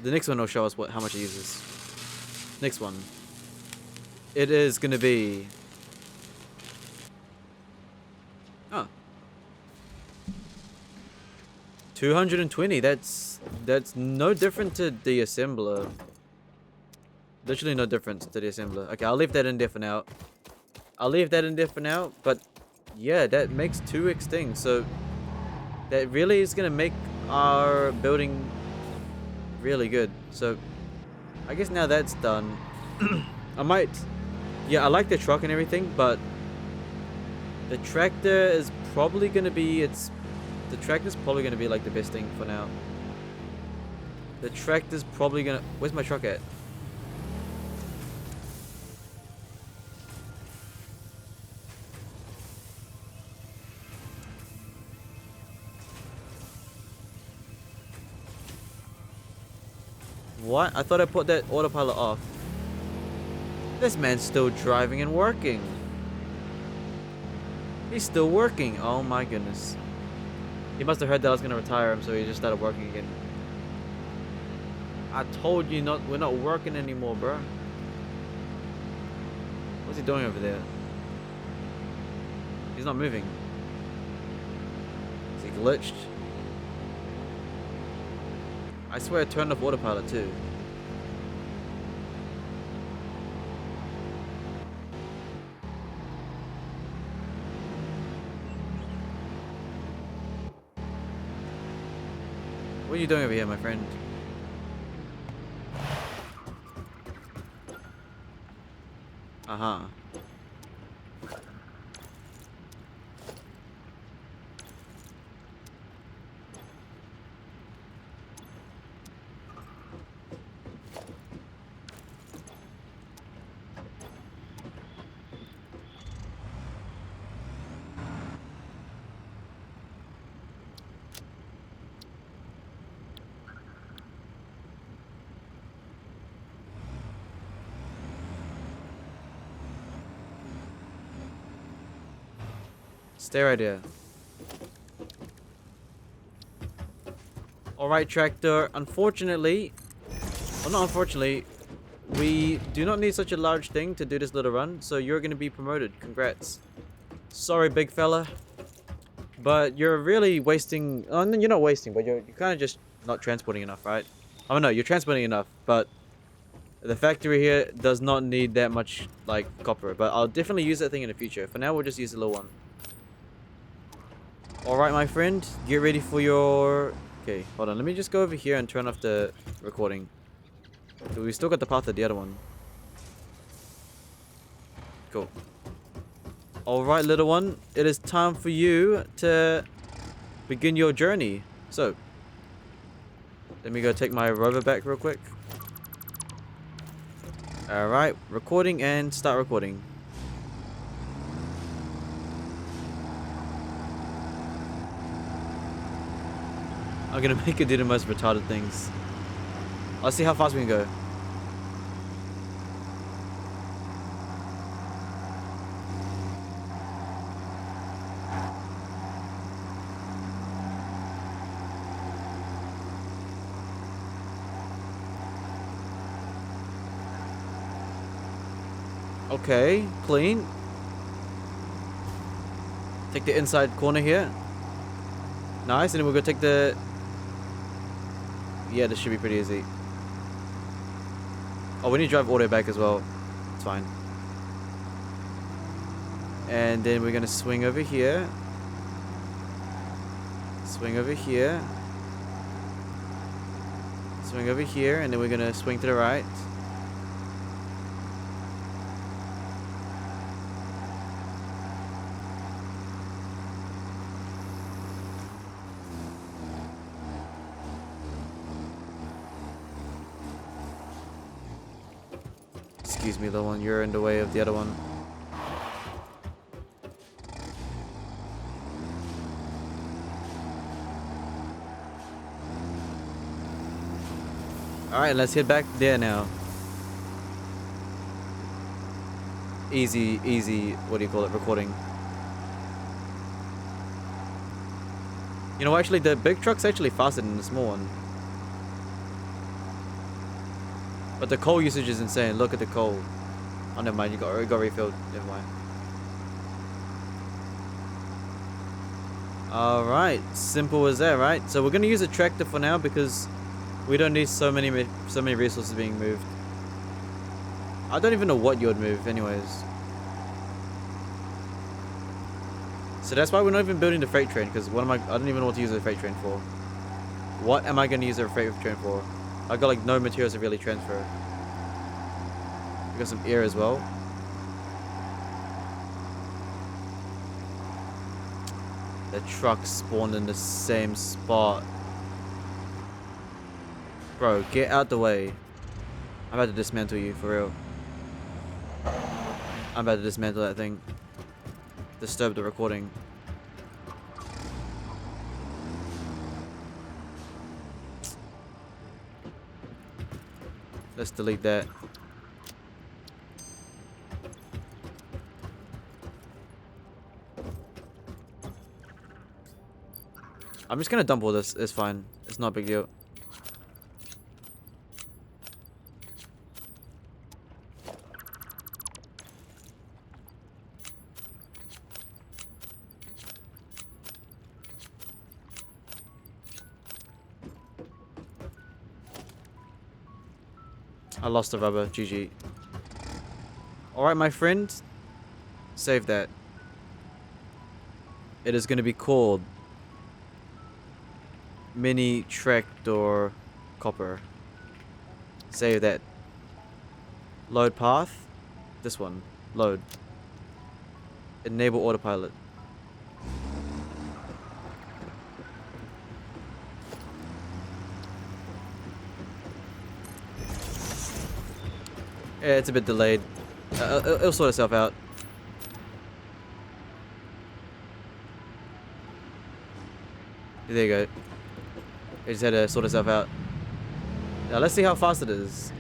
The next one will show us how much it uses. Next one. It is gonna be... Oh. 220. That's no different to the assembler. Literally no difference to the assembler. Okay, I'll leave that in there for now. But yeah, that makes 2 extinct. So that really is gonna make our building really good. So I guess now that's done. I might, yeah, I like the truck and everything, but the tractor is probably gonna be the tractor's probably gonna be like the best thing for now. The tractor's probably gonna, where's my truck at? What? I thought I put that autopilot off. This man's still driving and working. He's still working. Oh my goodness. He must have heard that I was gonna retire him, so he just started working again. I told you we're not working anymore, bro. What's he doing over there? He's not moving. Is he glitched? I swear I turned off autopilot too. What are you doing over here, my friend? Uh-huh. Stay right there. Alright, tractor. Unfortunately, well, not unfortunately, we do not need such a large thing to do this little run, so you're going to be promoted. Congrats. Sorry, big fella. But you're really wasting... Oh, no, you're not wasting, but you're kind of just not transporting enough, right? Oh, no, you're transporting enough, but the factory here does not need that much, like, copper. But I'll definitely use that thing in the future. For now, we'll just use the little one. Alright, my friend, get ready for your... Okay, hold on. Let me just go over here and turn off the recording. So we still got the path of the other one. Cool. Alright, little one. It is time for you to begin your journey. So, let me go take my rover back real quick. Alright, recording and start recording. I'm gonna make it do the most retarded things. I'll see how fast we can go. Okay, clean. Take the inside corner here. Nice, and then we're gonna take the... Yeah, this should be pretty easy. Oh, we need to drive all the way back as well. It's fine. And then we're gonna swing over here. Swing over here. Swing over here, and then we're gonna swing to the right. Excuse me, little one, you're in the way of the other one. Alright, let's head back there now. Easy, what do you call it, recording. You know, actually, the big truck's actually faster than the small one. But the coal usage is insane. Look at the coal. Oh, never mind. It got refilled. Never mind. Alright. Simple as that, right? So we're going to use a tractor for now because we don't need so many resources being moved. I don't even know what you would move anyways. So that's why we're not even building the freight train, because what am I don't even know what to use the freight train for. What am I going to use the freight train for? I got like no materials to really transfer. We got some air as well. The truck spawned in the same spot. Bro, get out the way. I'm about to dismantle you, for real. I'm about to dismantle that thing. Disturb the recording. Let's delete that. I'm just gonna dump all this. It's fine. It's not a big deal. I lost the rubber. GG. Alright, my friend. Save that. It is going to be called Mini Tractor Copper. Save that. Load path. This one. Load. Enable autopilot. Yeah, it's a bit delayed. It'll sort itself out. There you go. It just had to sort itself out. Now let's see how fast it is.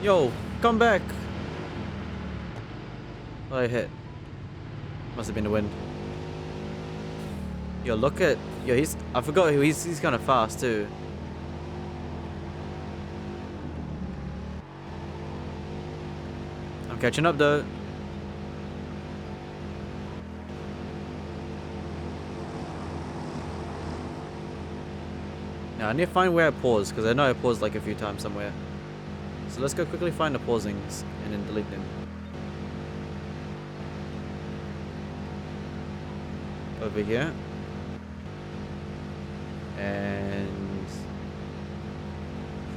Yo, come back. Oh, I hit. Must have been the wind. Yo, look at... Yo, I forgot who he's kind of fast too. I'm catching up though. Now I need to find where I paused, because I know I paused like a few times somewhere. So let's go quickly find the pausings and then delete them. Over here. And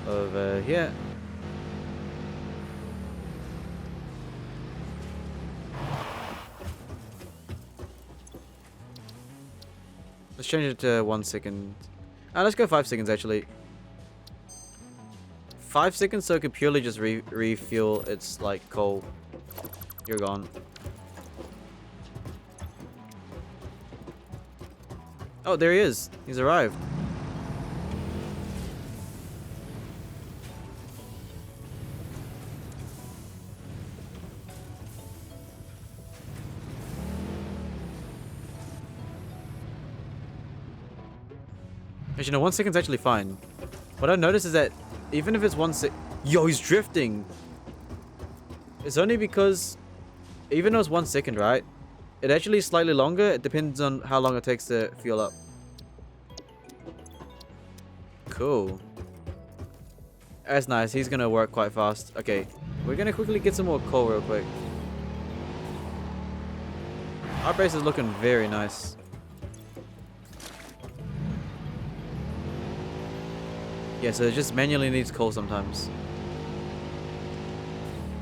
over here. Let's change it to 1 second. Let's go 5 seconds actually. 5 seconds so it could purely just refuel its like coal. You're gone. Oh, there he is. He's arrived. Actually, no, 1 second's actually fine. What I noticed is that even if it's 1 sec... Yo, he's drifting! It's only because... Even though it's 1 second, right? It actually is slightly longer. It depends on how long it takes to fuel up. Cool. That's nice. He's gonna work quite fast. Okay. We're gonna quickly get some more coal real quick. Our base is looking very nice. Yeah, so it just manually needs coal sometimes.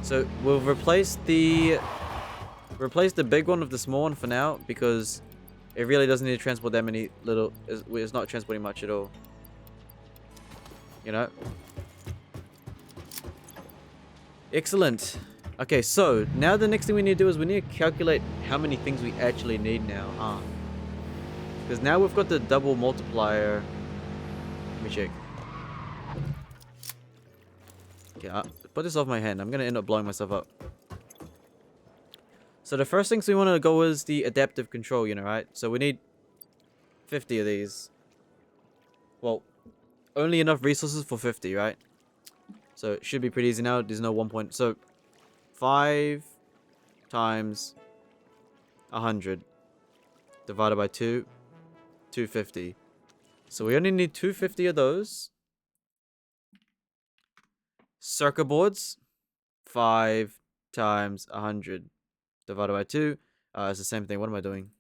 So we'll replace the big one with the small one for now, because it really doesn't need to transport that many little... It's not transporting much at all. You know? Excellent. Okay, so now the next thing we need to do is we need to calculate how many things we actually need now. Because now we've got the double multiplier. Let me check. Okay, put this off my hand. I'm going to end up blowing myself up. So the first things we want to go is the adaptive control unit, right? So we need 50 of these. Well, only enough resources for 50, right? So it should be pretty easy now. There's no 1 point. So 5 times 100. Divided by 2, 250. So we only need 250 of those. Circuit boards, 5 times 100 divided by 2. It's the same thing. What am I doing?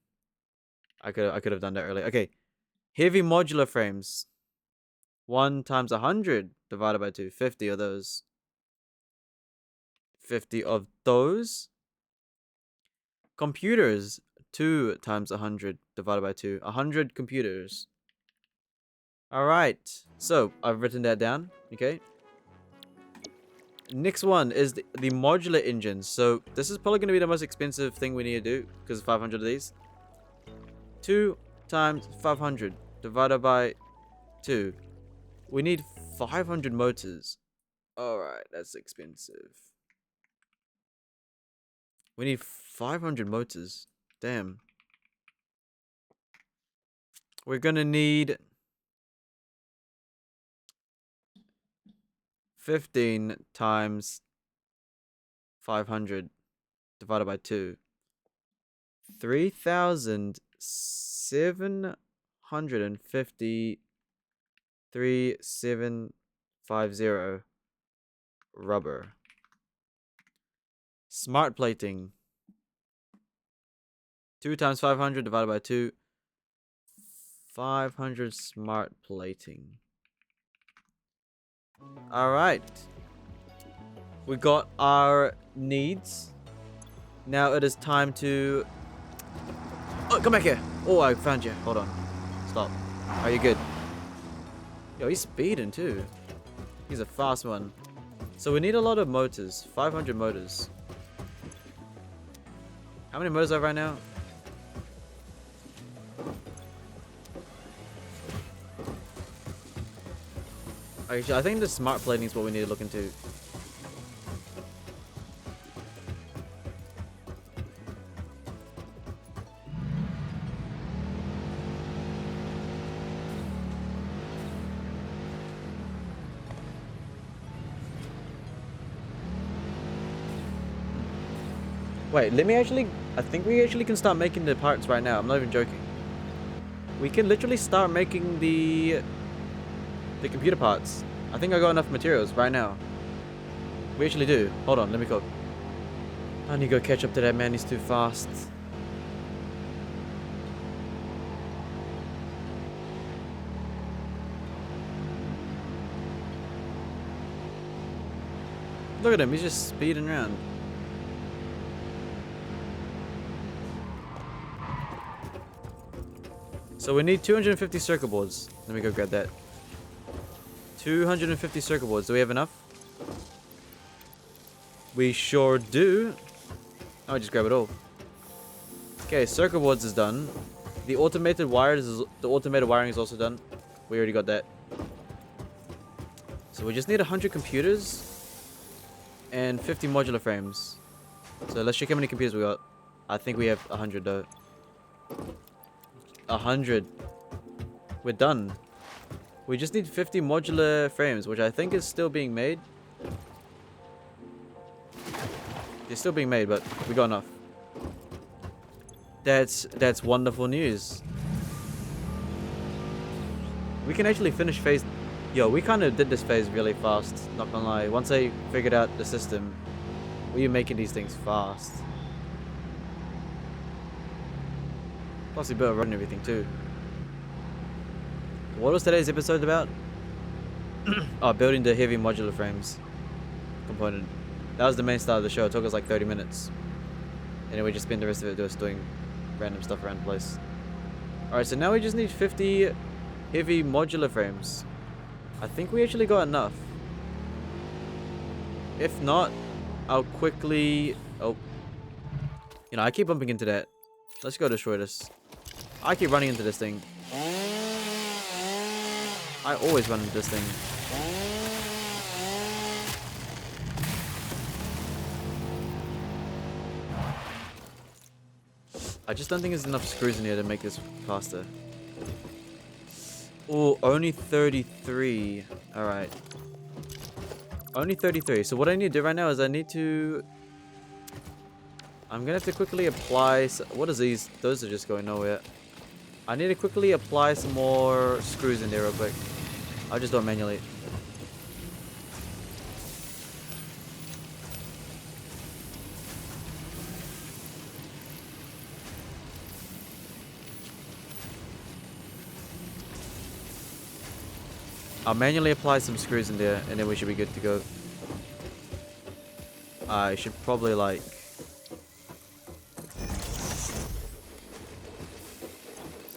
I could have done that earlier. Okay. Heavy modular frames. 1 times 100 divided by 2. 50 of those. 50 of those. Computers. 2 times 100 divided by 2. 100 computers. Alright. So, I've written that down. Okay. Next one is the modular engines. So, this is probably going to be the most expensive thing we need to do. Because 500 of these. 2 times 500 divided by 2. We need 500 motors. Alright, that's expensive. We need 500 motors. Damn. We're gonna need 15 times 500 divided by 2. 3,750. 3750 rubber. Smart plating. 2 times 500 divided by 2. 500 smart plating. Alright. We got our needs. Now it is time to... Oh, come back here. Oh, I found you. Hold on. Stop. Are you good? Yo, he's speeding too. He's a fast one. So we need a lot of motors. 500 motors. How many motors are right now? Actually, I think the smart plating is what we need to look into. Wait, let me actually... I think we actually can start making the parts right now. I'm not even joking. We can literally start making the computer parts. I think I got enough materials right now. We actually do. Hold on, let me go. I need to go catch up to that man. He's too fast. Look at him. He's just speeding around. So we need 250 circuit boards. Let me go grab that. 250 circuit boards. Do we have enough? We sure do. I'll just grab it all. Okay, circuit boards is done. The automated wiring is also done. We already got that. So we just need 100 computers and 50 modular frames. So let's check how many computers we got. I think we have 100 though. 100. We're done. We just need 50 modular frames, which I think is still being made. They're still being made, but we got enough. That's wonderful news. We can actually finish phase... Yo, we kind of did this phase really fast, not gonna lie. Once I figured out the system, we were making these things fast. Plus, we better run everything too. What was today's episode about? Oh, building the heavy modular frames component. That was the main start of the show. It took us like 30 minutes. And then we just spent the rest of it just doing random stuff around the place. Alright, so now we just need 50 heavy modular frames. I think we actually got enough. If not, I'll quickly... Oh. You know, I keep bumping into that. Let's go destroy this. I keep running into this thing. I always run into this thing. I just don't think there's enough screws in here to make this faster. Oh, only 33. Alright. Only 33. So what I need to do right now is I need to I'm gonna have to quickly apply. What is these? Those are just going nowhere. I need to quickly apply some more screws in there real quick. I'll just do it manually. I'll manually apply some screws in there, and then we should be good to go. I should probably like...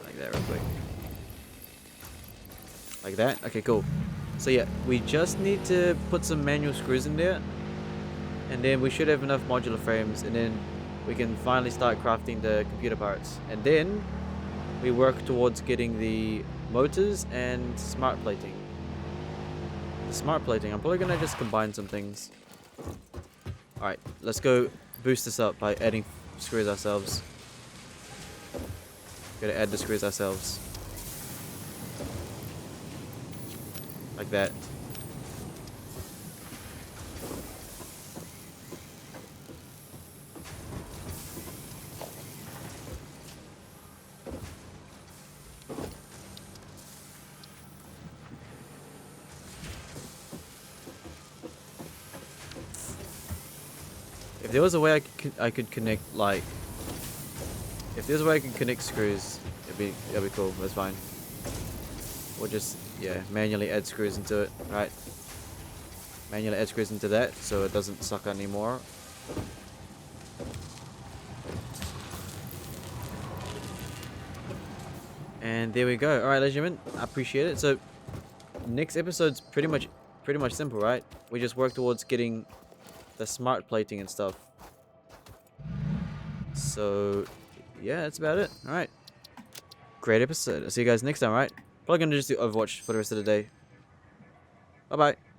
like that real quick. Like that? Okay, cool. So yeah, we just need to put some manual screws in there. And then we should have enough modular frames, and then we can finally start crafting the computer parts. And then we work towards getting the motors and smart plating. The smart plating, I'm probably gonna just combine some things. Alright, let's go boost this up by adding screws ourselves. Gotta add the screws ourselves. Like that. If there was a way I could connect, like, if there's a way I can connect screws, it'd be cool. That's fine. Or just, yeah, manually add screws into it, right? Manually add screws into that so it doesn't suck anymore. And there we go. All right, ladies and gentlemen, I appreciate it. So next episode's pretty much simple, right? We just work towards getting the smart plating and stuff. So yeah, that's about it. All right, great episode. I'll see you guys next time. All right, probably gonna just do Overwatch for the rest of the day. Bye bye.